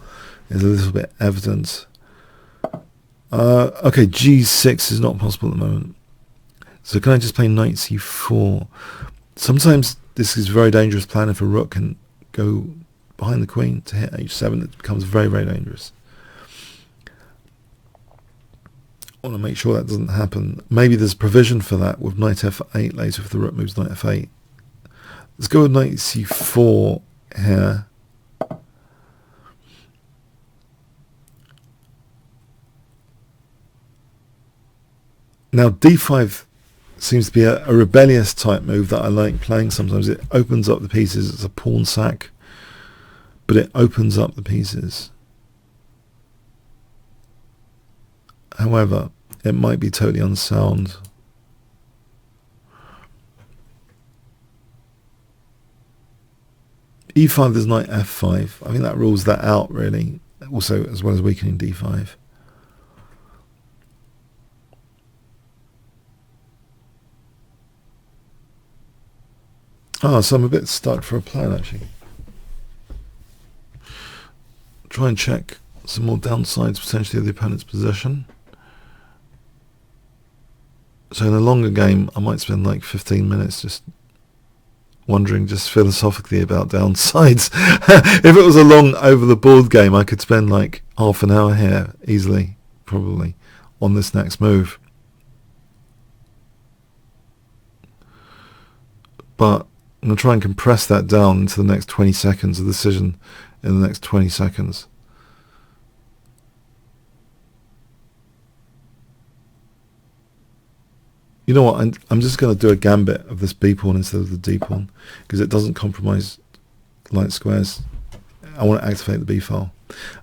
is a little bit evident. Okay, g6 is not possible at the moment. So can I just play knight c4? Sometimes this is very dangerous plan. If a rook can go behind the queen to hit h7, it becomes very, very dangerous. I want to make sure that doesn't happen. Maybe there's provision for that with knight f8 later if the rook moves knight f8. Let's go with knight c4 here. Now d5 seems to be a rebellious type move that I like playing sometimes. It opens up the pieces. It's a pawn sack, but it opens up the pieces. However, it might be totally unsound. e5 is knight f5. I think that rules that out, really. Also, as well as weakening d5. So I'm a bit stuck for a plan, actually. Try and check some more downsides, potentially, of the opponent's position. So in a longer game, I might spend like 15 minutes just wondering just philosophically about downsides. If it was a long over-the-board game, I could spend like half an hour here, easily, probably, on this next move. But I'm going to try and compress that down into the next 20 seconds, a decision in the next 20 seconds. You know what, I'm just going to do a gambit of this b pawn instead of the d pawn because it doesn't compromise light squares. I want to activate the b file.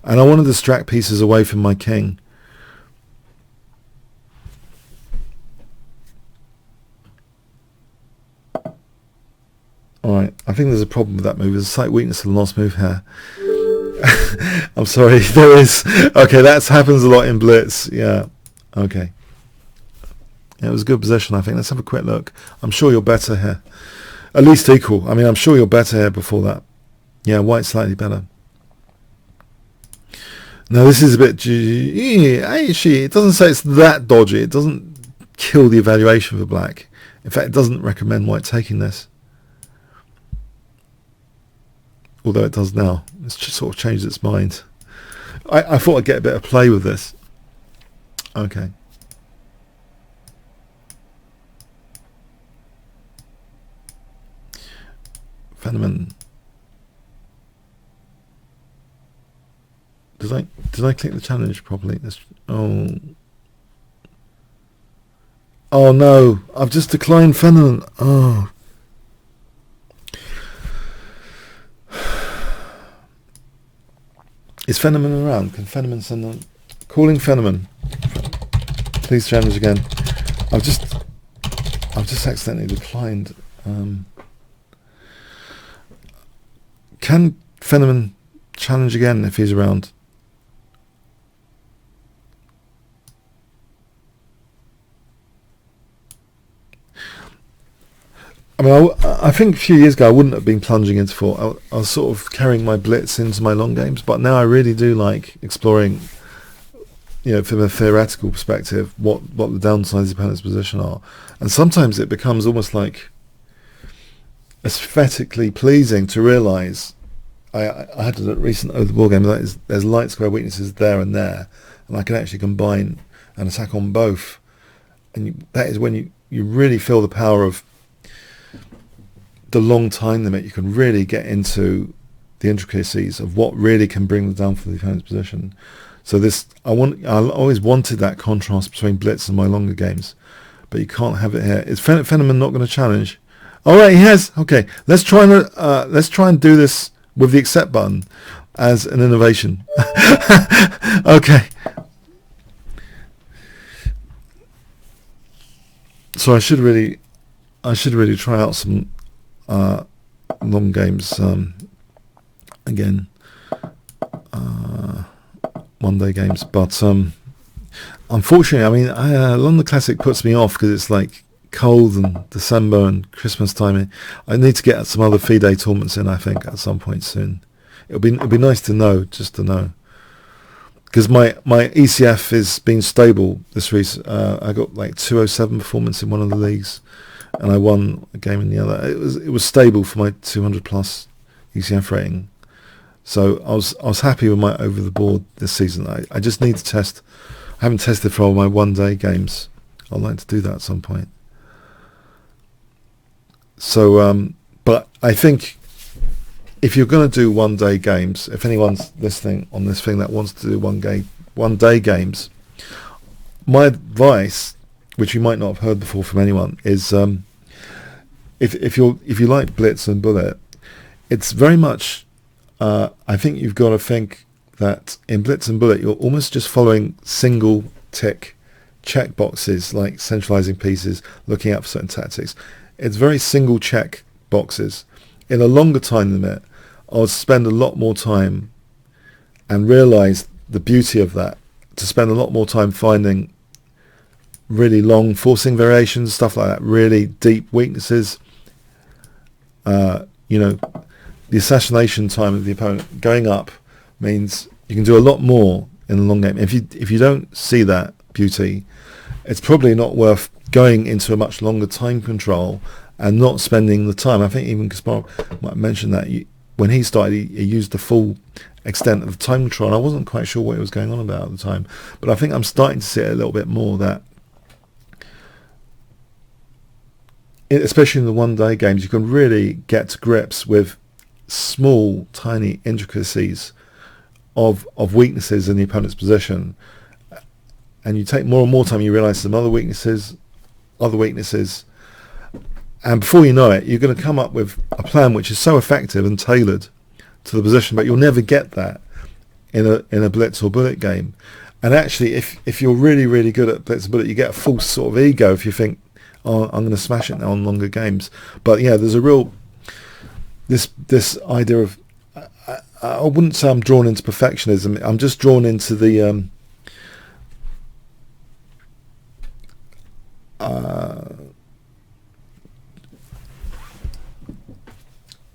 And I want to distract pieces away from my king. Alright, I think there's a problem with that move. There's a slight weakness in the last move here. I'm sorry, there is. Okay, that happens a lot in Blitz. Yeah, okay. Yeah, it was a good position, I think. Let's have a quick look. I'm sure you're better here. At least equal. I mean, I'm sure you're better here before that. Yeah, white's slightly better. Now this is a bit... Actually, it doesn't say it's that dodgy. It doesn't kill the evaluation for black. In fact, it doesn't recommend white taking this. Although it does now. It's just sort of changed its mind. I thought I'd get a bit of play with this. Okay. Fenneman. Did I click the challenge properly? Oh no! I've just declined Fenneman. Oh. Is Fenneman around? Can Fenneman send on? Calling Fenneman. Please challenge again. I've just accidentally declined. Can Fenneman challenge again if he's around? I mean, I think a few years ago I wouldn't have been plunging into four. I was sort of carrying my blitz into my long games, but now I really do like exploring, from a theoretical perspective, what the downsides of the opponent's position are. And sometimes it becomes almost like aesthetically pleasing to realise. I had a recent over the ball game. That is, there's light square weaknesses there, and I can actually combine and attack on both. And that is when you really feel the power of the long time limit. You can really get into the intricacies of what really can bring the downfall of the opponent's position. So I always wanted that contrast between blitz and my longer games, but you can't have it here. Is Fenneman not going to challenge? All right, he has. Okay, let's try and do this with the accept button as an innovation. Okay. So I should really try out some long games again, one-day games. But unfortunately, I mean, London Classic puts me off because it's like cold and December and Christmas time. I need to get some other FIDE tournaments in, I think, at some point soon. It'll be nice to know, just to know, because my ECF is been stable this week. I got like 207 performance in one of the leagues, and I won a game in the other. It was stable for my 200 plus ECF rating, so I was happy with my over the board this season. I just need to test. I haven't tested for all my one-day games. I'd like to do that at some point. So, but I think if you're going to do one-day games, if anyone's listening on this thing that wants to do one-day games, my advice, which you might not have heard before from anyone, is if you like blitz and bullet, it's very much. I think you've got to think that in blitz and bullet, you're almost just following single tick check boxes, like centralizing pieces, looking out for certain tactics. It's very single check boxes. In a longer time limit, I would spend a lot more time and realize the beauty of that, to spend a lot more time finding really long forcing variations, stuff like that, really deep weaknesses. The assassination time of the opponent going up means you can do a lot more in the long game. If you don't see that beauty, it's probably not worth going into a much longer time control and not spending the time. I think even Kasparov might mention that when he started, he used the full extent of time control, and I wasn't quite sure what he was going on about at the time. But I think I'm starting to see it a little bit more, that especially in the one-day games, you can really get to grips with small, tiny intricacies of weaknesses in the opponent's position, and you take more and more time, you realise some other weaknesses, and before you know it, you're going to come up with a plan which is so effective and tailored to the position, but you'll never get that in a blitz or bullet game. And actually, if you're really, really good at blitz and bullet, you get a false sort of ego if you think, oh, I'm going to smash it now on longer games. But yeah, there's a real this idea of, I wouldn't say I'm drawn into perfectionism. I'm just drawn into the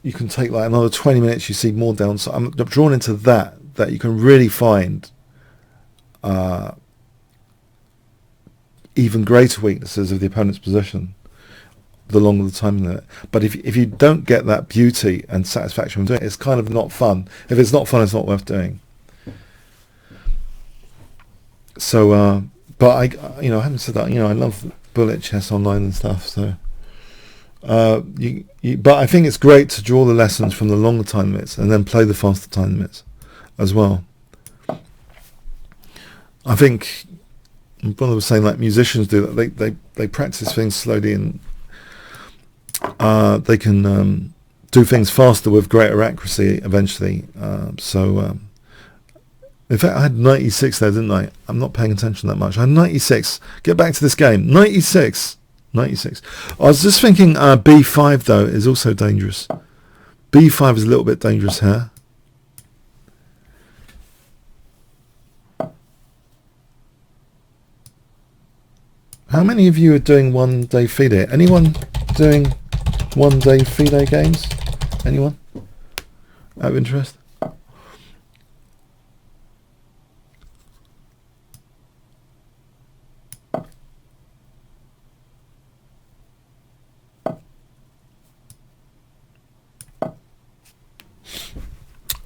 you can take like another 20 minutes, you see more downside. I'm drawn into that you can really find even greater weaknesses of the opponent's position the longer the time limit. But if you don't get that beauty and satisfaction from doing it, it's kind of not fun. If it's not fun, it's not worth doing. So, but I haven't said that. I love bullet chess online and stuff. So, but I think it's great to draw the lessons from the longer time limits and then play the faster time limits as well. I think my brother was saying like musicians do that. They practice things slowly and they can do things faster with greater accuracy eventually. In fact, I had 96 there, didn't I? I'm not paying attention that much. I had 96. Get back to this game. 96. I was just thinking B5, though, is also dangerous. B5 is a little bit dangerous here. How many of you are doing one-day FIDE? Anyone doing one-day FIDE games? Anyone? Out of interest?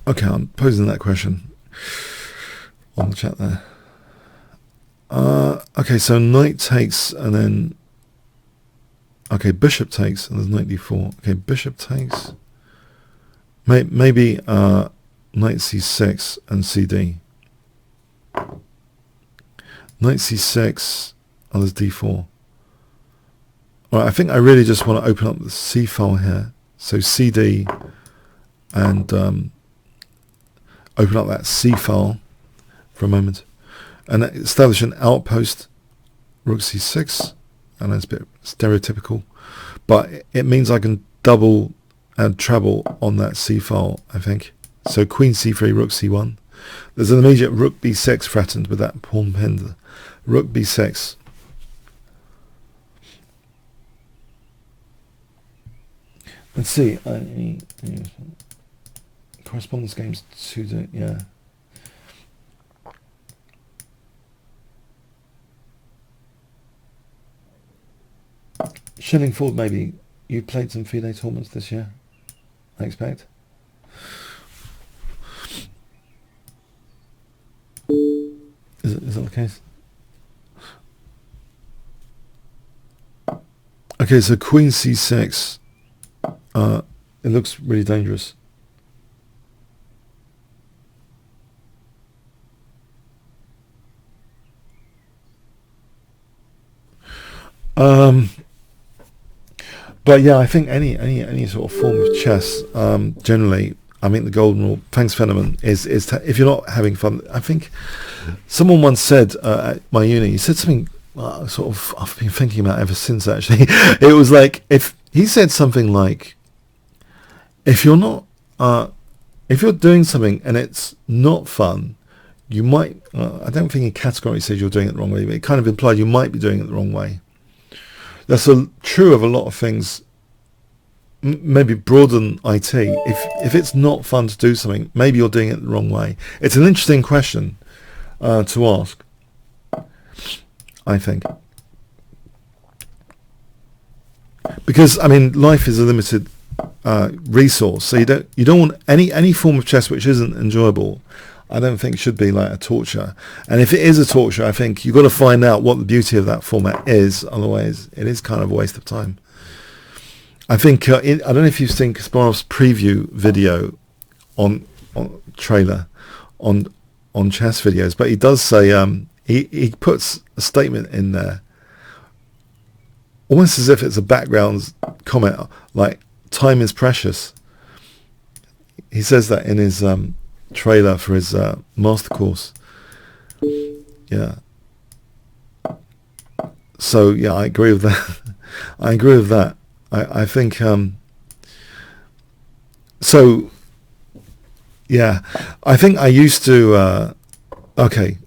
Okay, I'm posing that question on the chat there. Okay, so knight takes and then... Okay, bishop takes and there's knight d4. Okay, bishop takes. Maybe knight c6 and cd. Knight c6 and there's d4. Alright, I think I really just want to open up the c file here. So cd and open up that c file for a moment and establish an outpost, rook c6, and that's a bit stereotypical, but it means I can double and treble on that c file, I think. So queen c3, rook c1. There's an immediate rook b6 threatened with that pawn pinned. Rook b6. Let's see. Correspondence games to do, yeah. Shillingford, maybe. You played some FIDE tournaments this year, I expect. Is that the case? Okay, so queen c6. It looks really dangerous. But yeah, I think any sort of form of chess, generally, I mean, the golden rule, thanks Fenneman, is if you're not having fun. I think someone once said at my uni, he said something sort of I've been thinking about ever since, actually. It was like, if he said something like, if you're doing something and it's not fun, you might, I don't think he categorically says you're doing it the wrong way, but it kind of implied you might be doing it the wrong way. That's true of a lot of things, maybe broader than IT. If it's not fun to do something, maybe you're doing it the wrong way. It's an interesting question to ask, I think. Because, I mean, life is a limited resource, so you don't want any form of chess which isn't enjoyable. I don't think should be like a torture. And if it is a torture, I think you've got to find out what the beauty of that format is. Otherwise, it is kind of a waste of time. I think, I don't know if you've seen Kasparov's preview video on trailer on chess videos, but he does say, he puts a statement in there, almost as if it's a background comment, like, time is precious. He says that in his trailer for his master course. Yeah. So yeah, I agree with that. I think so yeah, I think I used to okay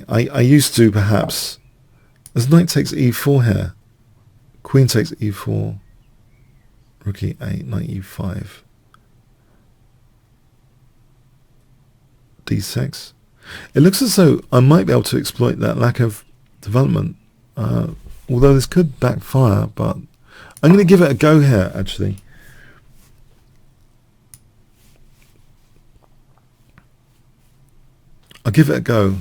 I used to perhaps, as knight takes e4 here, queen takes e4, rook e8, knight e5. d6. It looks as though I might be able to exploit that lack of development, although this could backfire, but I'm going to give it a go here, actually. I'll give it a go.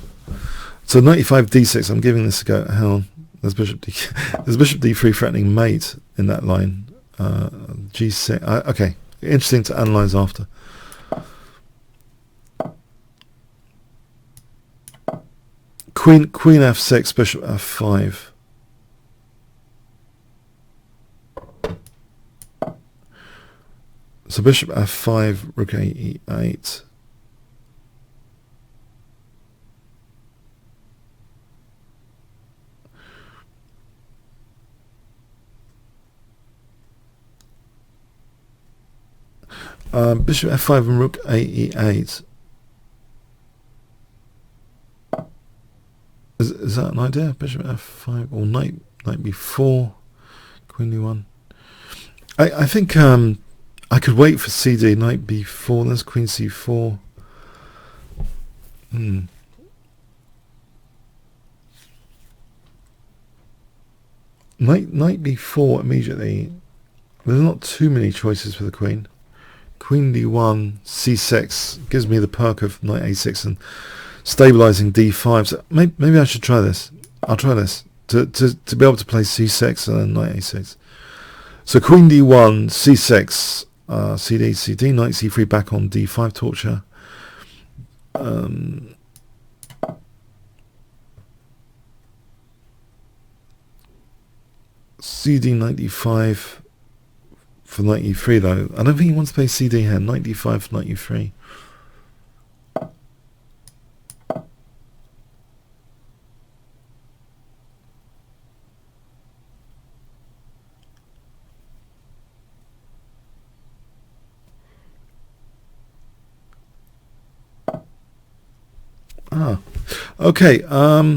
So 95 d6, I'm giving this a go. Hang on. There's bishop d3 threatening mate in that line. G6. Okay, interesting to analyze after. Queen f6, bishop f5. So bishop f5, rook a e8. Bishop f5 and rook a e8. Is that an idea? Bishop f5 or knight b4, queen d1. I think I could wait for cd, knight b4. There's queen c4. Knight b4 immediately. There's not too many choices for the queen. Queen d1, c6 gives me the perk of knight a6 and stabilizing d5. So maybe I should try this. I'll try this to be able to play c6 and then knight a6. So queen d1, c6, cd, knight c3 back on d5 torture. cd, knight d5 for knight e3 though. I don't think he wants to play cd here. Knight d5 for knight e3. Okay. Okay.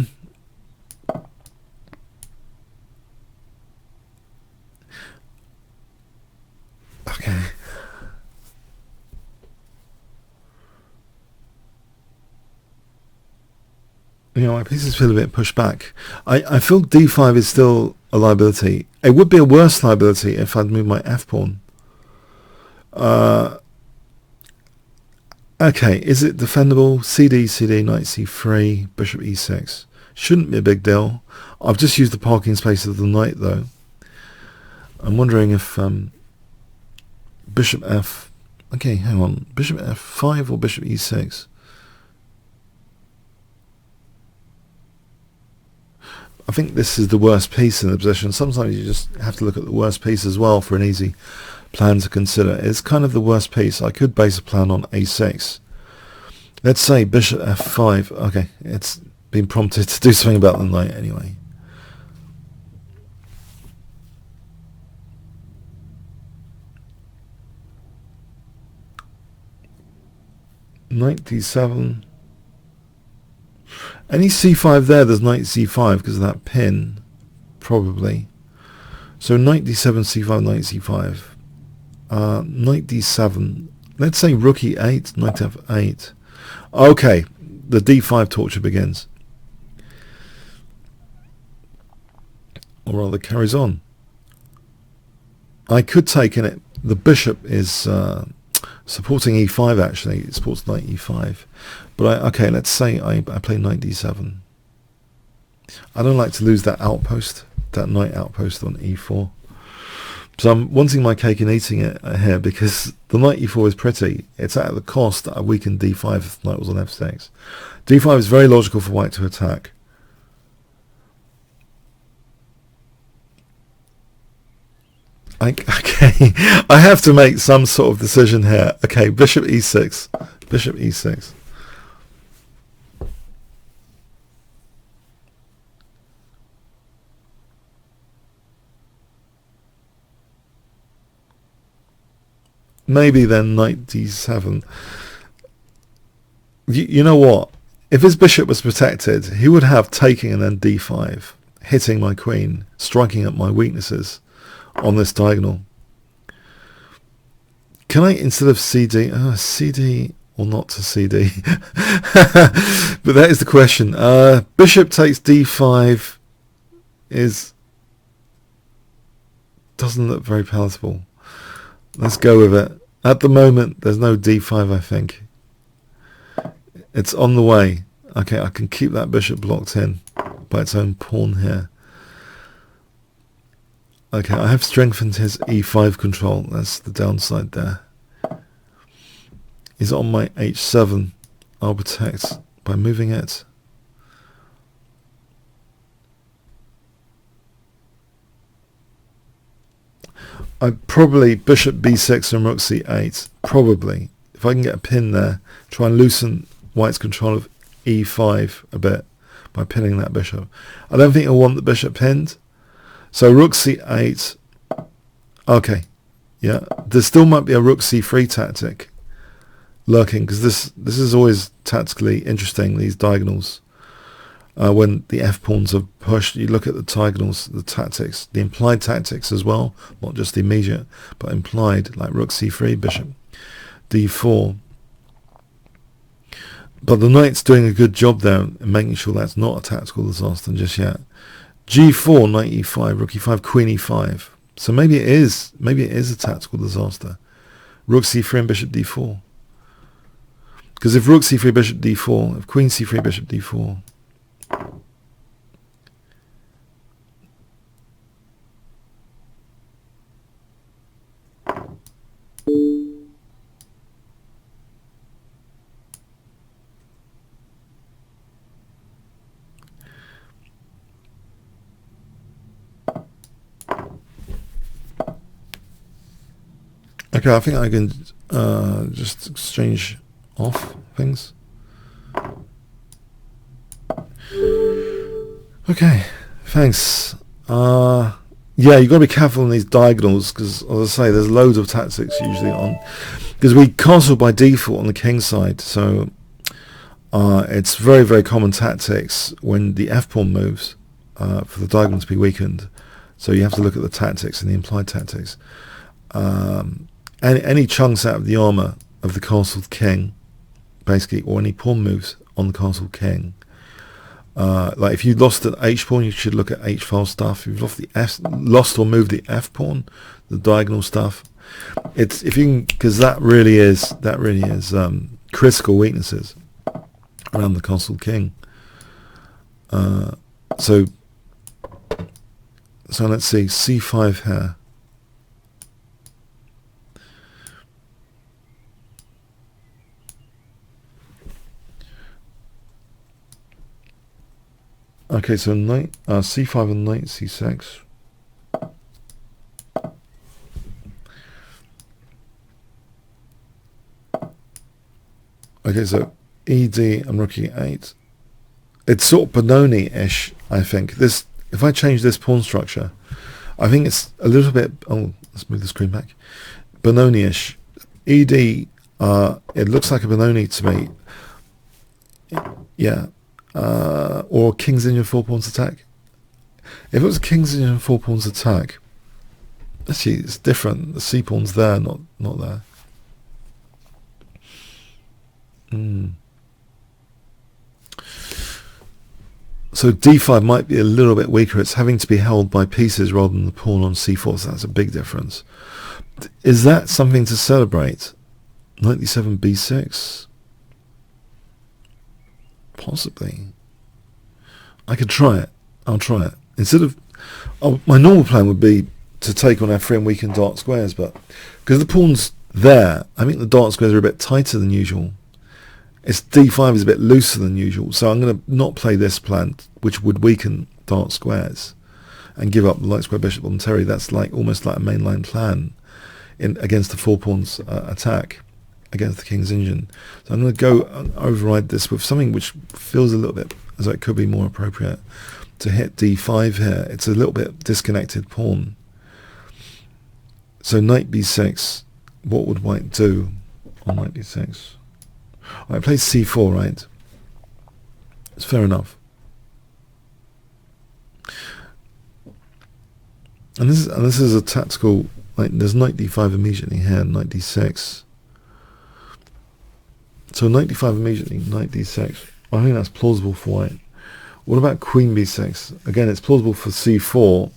My pieces feel a bit pushed back. I feel d5 is still a liability. It would be a worse liability if I'd moved my f pawn. Okay, is it defendable? CD, knight c3, bishop e6. Shouldn't be a big deal. I've just used the parking space of the knight though. I'm wondering if bishop f... Okay, hang on. Bishop f5 or bishop e6? I think this is the worst piece in the position. Sometimes you just have to look at the worst piece as well for an easy plan to consider. It's kind of the worst piece. I could base a plan on a6. Let's say bishop f5. Okay, it's been prompted to do something about the knight anyway. Knight d7. Any c5 there, there's knight c5 because of that pin, probably. So knight d7, c5, knight c5. Knight d7. Let's say rook e8, knight f8. Okay, the d5 torture begins. Or rather carries on. I could take in it. The bishop is supporting e5 actually. It supports knight e5. But okay, let's say I play knight d7. I don't like to lose that outpost, that knight outpost on e4. So I'm wanting my cake and eating it here because the knight e4 is pretty. It's at the cost that I weaken d5 if the knight was on f6. d5 is very logical for white to attack. Okay, I have to make some sort of decision here. Okay, bishop e6. Bishop e6. Maybe then knight d7. You know what? If his bishop was protected, he would have taking and then d5, hitting my queen, striking at my weaknesses on this diagonal. Can I, instead of cd, cd, or not to CD? But that is the question. Bishop takes d5 doesn't look very palatable. Let's go with it. At the moment, there's no d5, I think. It's on the way. Okay, I can keep that bishop blocked in by its own pawn here. Okay, I have strengthened his e5 control. That's the downside there. He's on my h7. I'll protect by moving it. I probably bishop b6 and rook c8. Probably. If I can get a pin there, try and loosen white's control of e5 a bit by pinning that bishop. I don't think I want the bishop pinned. So rook c8. Okay. Yeah. There still might be a rook c3 tactic lurking, because this is always tactically interesting, these diagonals. When the f pawns are pushed, you look at the diagonals, the tactics, the implied tactics as well, not just the immediate, but implied, like rook c3, bishop d4. But the knight's doing a good job there in making sure that's not a tactical disaster just yet. g4, knight e5, rook e5, queen e5. So maybe it is a tactical disaster. Rook c3 and bishop d4. Because if rook c3, bishop d4, if queen c3, bishop d4, okay, I think I can just exchange off things. Okay, thanks. Yeah, you've got to be careful on these diagonals, because, as I say, there's loads of tactics usually on. Because we castle by default on the king side, so it's very, very common tactics when the f-pawn moves for the diagonal to be weakened. So you have to look at the tactics and the implied tactics. Any chunks out of the armour of the castled king, basically, or any pawn moves on the castled king. Like if you lost an h pawn, you should look at h file stuff. If you've lost or moved the f pawn, the diagonal stuff. It's if you can, because that really is critical weaknesses around the castled king. So let's see, c5 here. Okay, so knight c5 and knight c6. Okay, so ed and rook e8. It's sort of Benoni-ish, I think. This, if I change this pawn structure, I think it's a little bit. Oh, let's move the screen back. Benoni-ish. Ed, it looks like a Benoni to me. Yeah. Or king's Indian 4 pawns attack. If it was a king's Indian 4 pawns attack, actually it's different. The c pawn's there, not there. So d5 might be a little bit weaker. It's having to be held by pieces rather than the pawn on c4. So that's a big difference. Is that something to celebrate? Knight d7 b6. Possibly. I could try it. I'll try it. Instead of... my normal plan would be to take on f3 and weaken dark squares, but because the pawn's there, I think the dark squares are a bit tighter than usual. Its d5 is a bit looser than usual, so I'm going to not play this plan, which would weaken dark squares, and give up the light square bishop on Terry. That's like almost like a mainline plan against the 4 pawns attack against the king's engine. So I'm going to go and override this with something which feels a little bit as though it could be more appropriate to hit d5 here. It's a little bit disconnected pawn. So knight b6, what would white do on knight b6? I play c4, right? It's fair enough. And this is a tactical, like there's knight d5 immediately here, knight d6. So knight d5 immediately, knight d6. I think that's plausible for white. What about queen b6? Again, it's plausible for c4.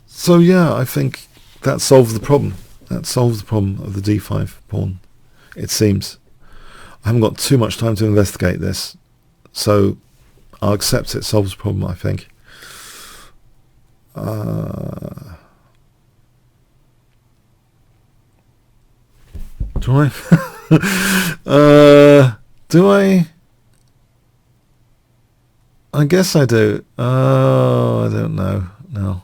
So yeah, I think that solves the problem. That solves the problem of the d5 pawn, it seems. I haven't got too much time to investigate this, so I'll accept it solves the problem, I think. Do I? Do I? I guess I do. Oh, I don't know. No.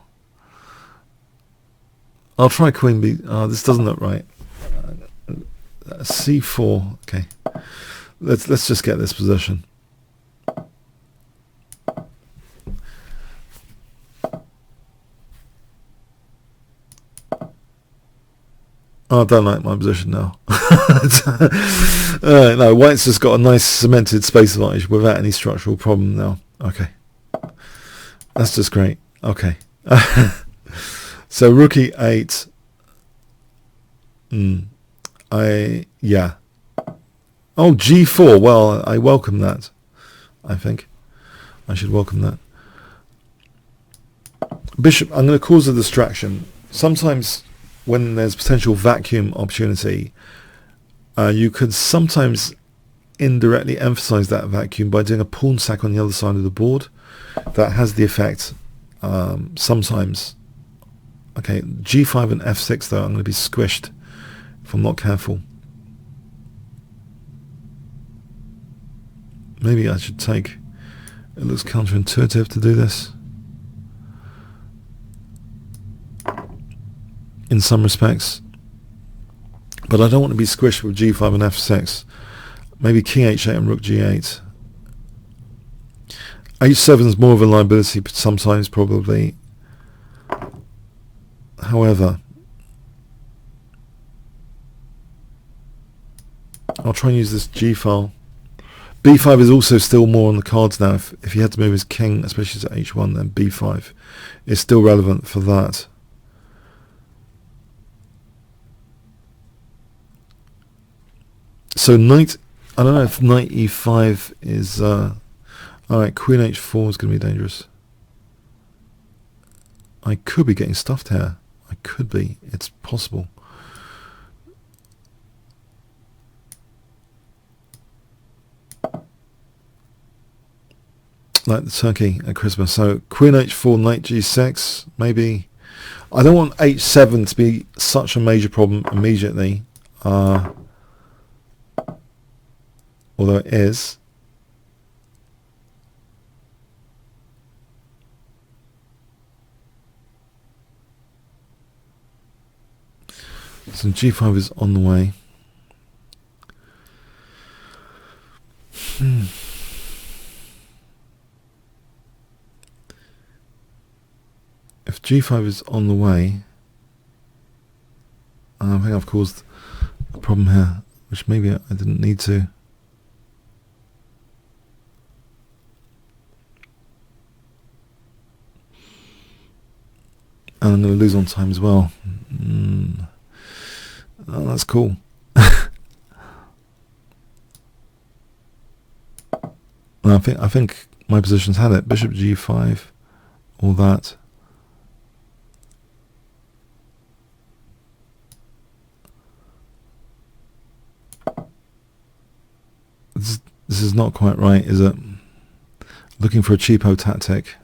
I'll try queen b. Oh, this doesn't look right. c4. Okay. Let's just get this position. Oh, I don't like my position now. No, white's just got a nice cemented space advantage without any structural problem now. Okay. That's just great. Okay. So rook e8. Yeah. Oh, g4. Well, I welcome that. I think I should welcome that. Bishop, I'm going to cause a distraction. Sometimes when there's potential vacuum opportunity, you could sometimes indirectly emphasize that vacuum by doing a pawn sack on the other side of the board. That has the effect sometimes. Okay, g5 and f6 though, I'm going to be squished if I'm not careful. Maybe I should take... It looks counterintuitive to do this in some respects, but I don't want to be squished with g5 and f6. Maybe king h8 and rook g8. h7 is more of a liability sometimes, probably. However, I'll try and use this g file. b5 is also still more on the cards now. If he had to move his king, especially to h1, then b5 is still relevant for that. So knight, I don't know if knight e5 is... Alright, queen h4 is going to be dangerous. I could be getting stuffed here. I could be. It's possible. Like the turkey at Christmas. So queen h4, knight g6, maybe. I don't want h7 to be such a major problem immediately. Although it is. So g5 is on the way. If g5 is on the way, I think I've caused a problem here, which maybe I didn't need to. And I'm going to lose on time as well. Oh, that's cool. I think my position's had it. Bishop g5, all that. This is not quite right, is it? Looking for a cheapo tactic.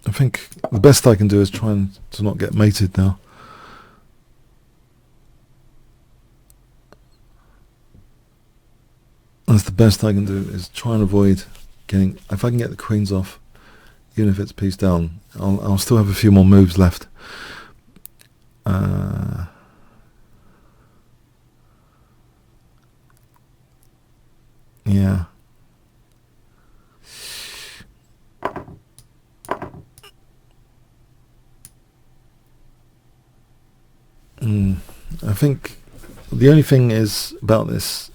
I think the best I can do is try to not get mated now. That's the best I can do, is try and avoid getting... If I can get the queens off, even if it's piece down, I'll still have a few more moves left. Yeah. think the only thing is about this,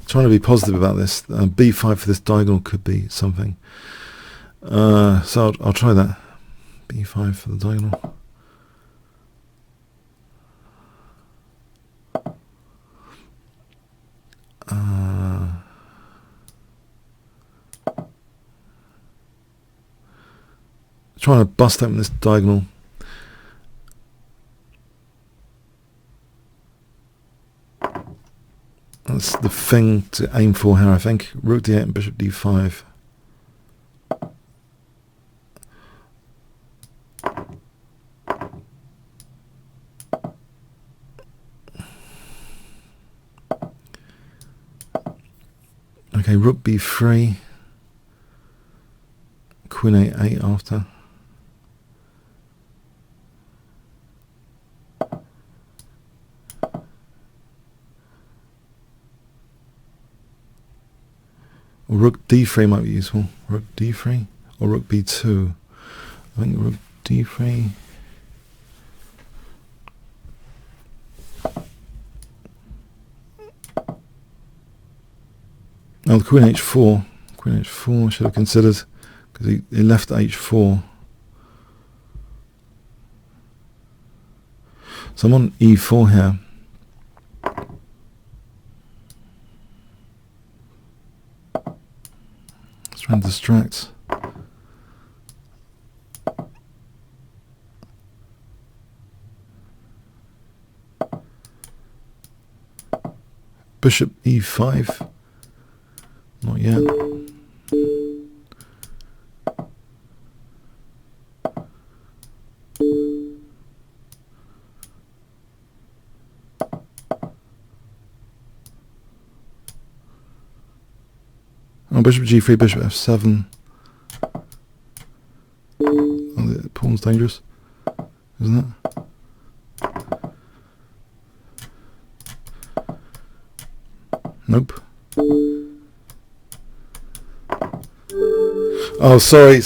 trying to be positive about this, b5 for this diagonal could be something. So I'll try that. b5 for the diagonal. Trying to bust open this diagonal. That's the thing to aim for here, I think. Rook d8 and bishop d5. Okay, rook b3. Queen a8 after. Or rook d3 might be useful. Rook d3 or rook b2. I think rook d3. Oh, the queen h4. Queen h4 I should have considered, because he left h4. So I'm on e4 here. Trying to distract. Bishop e5. Not yet. Oh, bishop g3, bishop f7. Oh, the pawn's dangerous, isn't it? Nope. Oh, sorry.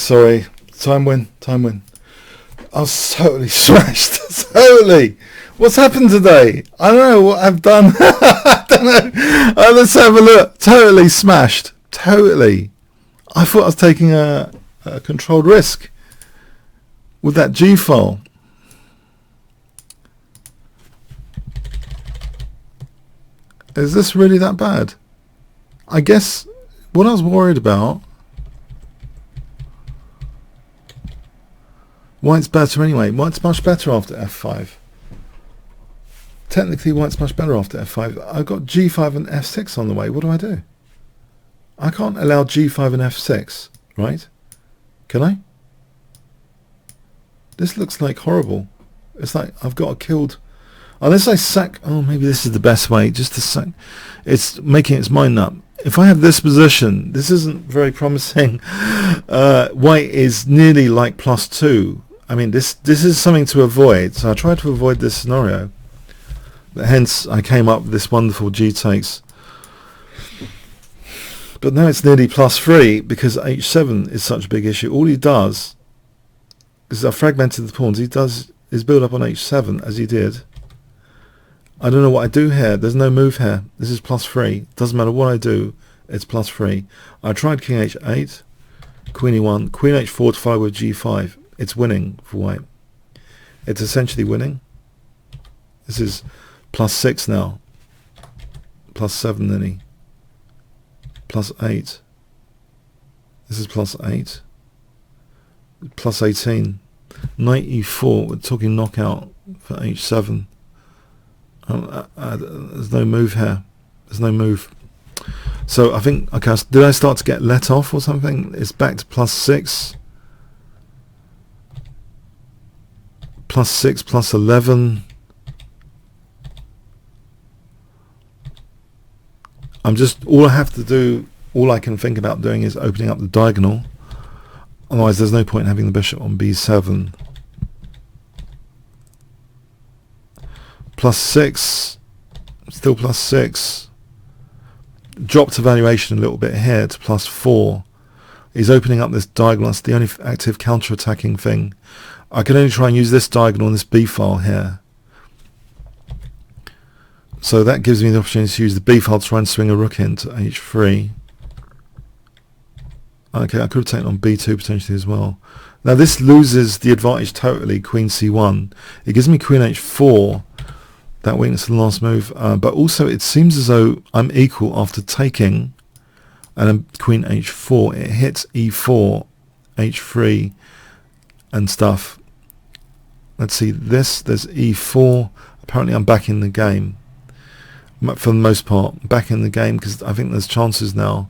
Time win. I was totally smashed. Totally. What's happened today? I don't know what I've done. I don't know. Let's have a look. Totally smashed. Totally. I thought I was taking a controlled risk with that G file. Is this really that bad? I guess what I was worried about, white's better anyway. White's much better after f5. Technically white's much better after f5. I've got g5 and f6 on the way. What do I do? I can't allow g5 and f6, right? Can I? This looks like horrible. It's like I've got killed. Unless I sack... Oh, maybe this is the best way, just to sack. It's making its mind up. If I have this position, this isn't very promising. White is nearly like +2. I mean, this is something to avoid. So I tried to avoid this scenario. Hence, I came up with this wonderful g takes. But now it's nearly +3 because h7 is such a big issue. All he does, because I've fragmented the pawns, he does is build up on h7 as he did. I don't know what I do here. There's no move here. This is +3. Doesn't matter what I do, it's +3. I tried king h8, queen e1, queen h4 to follow with g5. It's winning for white. It's essentially winning. This is +6 now. +7 nearly. +8. This is +8. +18. Knight e4. We're talking knockout for h7. There's no move here. There's no move. So I think, okay, did I start to get let off or something? It's back to +6. +6, +11. I'm just, all I have to do, all I can think about doing is opening up the diagonal. Otherwise there's no point in having the bishop on b7. +6, still +6. Dropped evaluation a little bit here to +4. He's opening up this diagonal. That's the only active counter-attacking thing. I can only try and use this diagonal on this b file here. So that gives me the opportunity to use the b file to try and swing a rook into h3. Okay, I could have taken on b2 potentially as well. Now this loses the advantage totally, queen c1. It gives me queen h4, that weakness in the last move, but also it seems as though I'm equal after taking, and then queen h4. It hits e4, h3 and stuff. Let's see, there's e4. Apparently I'm back in the game. For the most part, back in the game, because I think there's chances now,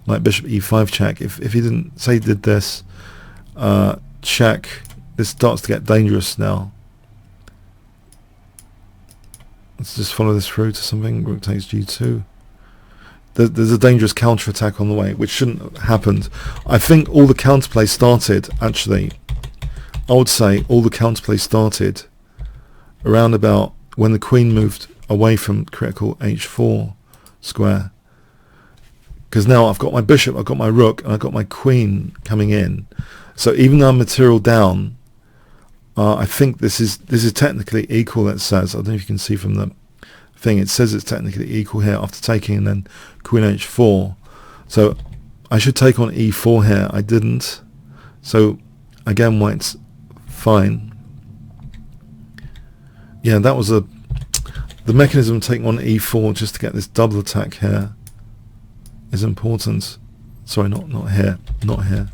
like bishop e5 check. If he didn't say he did this, check, this starts to get dangerous now. Let's just follow this through to something. Rook takes g2. There's a dangerous counter-attack on the way, which shouldn't have happened. I think all the counterplay started, actually, I would say all the counterplay started around about when the queen moved away from critical h4 square. Because now I've got my bishop, I've got my rook, and I've got my queen coming in. So even though I'm material down, I think this is technically equal, it says. I don't know if you can see from the thing. It says it's technically equal here after taking and then queen h4. So I should take on e4 here. I didn't. So again, white's fine. Yeah, that was the mechanism of taking on e4 just to get this double attack here is important. Sorry, not here. Not here.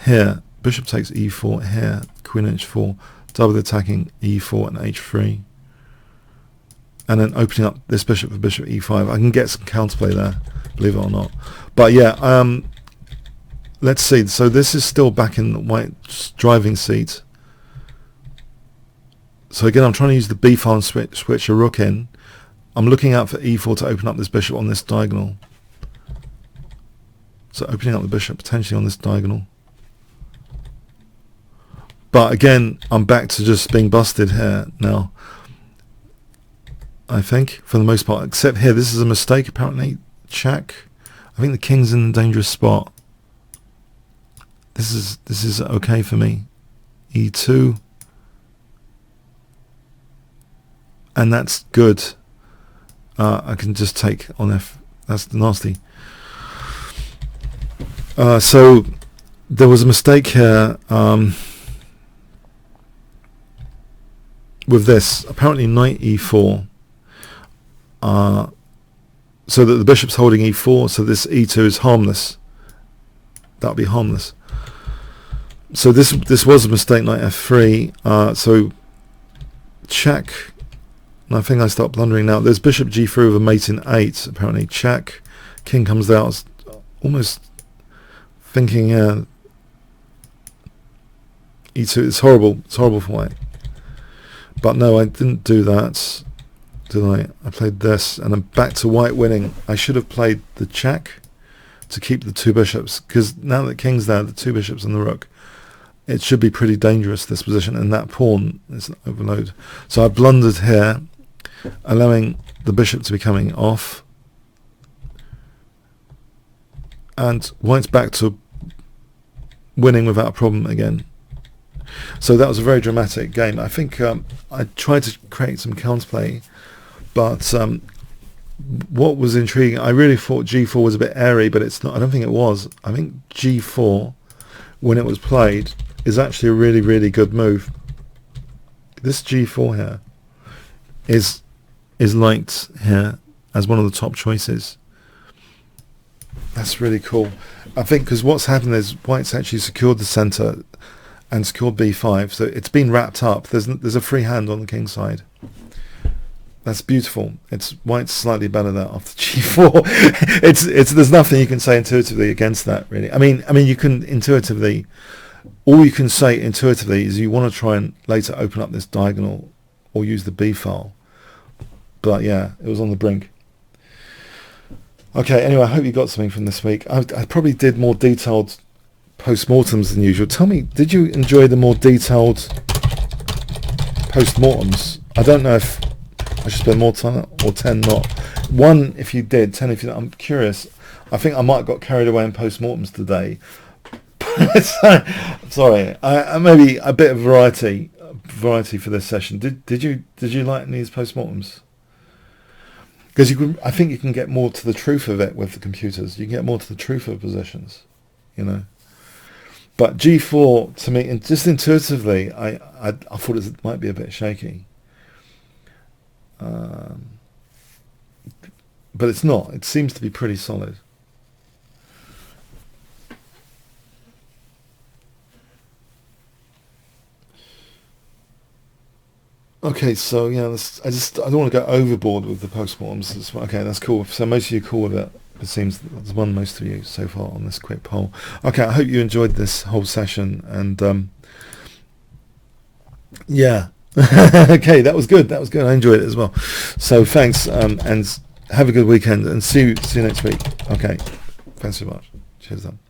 Here, bishop takes e4. Here, queen h4. Double attacking e4 and h3. And then opening up this bishop for bishop e5. I can get some counterplay there, believe it or not. But yeah, let's see. So this is still back in the white's driving seat. So again, I'm trying to use the b file and switch a rook in. I'm looking out for e4 to open up this bishop on this diagonal. So opening up the bishop potentially on this diagonal. But again, I'm back to just being busted here now, I think, for the most part. Except here, this is a mistake apparently. Check. I think the king's in a dangerous spot. This is okay for me. e2. And that's good. I can just take on f. That's nasty. So there was a mistake here with this. Apparently knight e4. So that the bishop's holding e4. So this e2 is harmless. That would be harmless. So this was a mistake. Knight f3. So check. I think I start blundering now. There's bishop g3 with a mate in 8, apparently. Check. King comes out. I was almost thinking, e2, it's horrible. It's horrible for white. But no, I didn't do that, did I? I played this, and I'm back to white winning. I should have played the check to keep the two bishops, because now that king's there, the two bishops and the rook, it should be pretty dangerous, this position, and that pawn is an overload. So I blundered here, allowing the bishop to be coming off, and white's back to winning without a problem again. So that was a very dramatic game. I think I tried to create some counterplay, but what was intriguing, I really thought g4 was a bit airy, but it's not. I don't think it was. I think g4, when it was played, is actually a really, really good move. This g4 here is liked here as one of the top choices. That's really cool. I think because what's happened is white's actually secured the center and secured b5, so it's been wrapped up. There's a free hand on the king side. That's beautiful. It's white's slightly better there after g4. it's there's nothing you can say intuitively against that, really. I mean you can intuitively, all you can say intuitively is you want to try and later open up this diagonal or use the b file. But yeah, it was on the brink. Okay, anyway, I hope you got something from this week. I probably did more detailed post-mortems than usual. Tell me, did you enjoy the more detailed post-mortems? I don't know if I should spend more time or 10 not. 1 if you did, 10 if you don't. I'm curious. I think I might have got carried away in post-mortems today. Sorry, maybe a bit of variety. variety for this session. Did you like these postmortems? Because I think you can get more to the truth of it with the computers. You can get more to the truth of positions, you know. But G4 to me, and just intuitively, I thought it might be a bit shaky. But it's not. It seems to be pretty solid. Okay, so yeah, I don't want to go overboard with the postmortems. Okay, that's cool. So most of you are cool with it. It seems there's won most of you so far on this quick poll. Okay, I hope you enjoyed this whole session, and yeah, okay, that was good. That was good. I enjoyed it as well. So thanks, and have a good weekend, and see you next week. Okay, thanks so much. Cheers, then.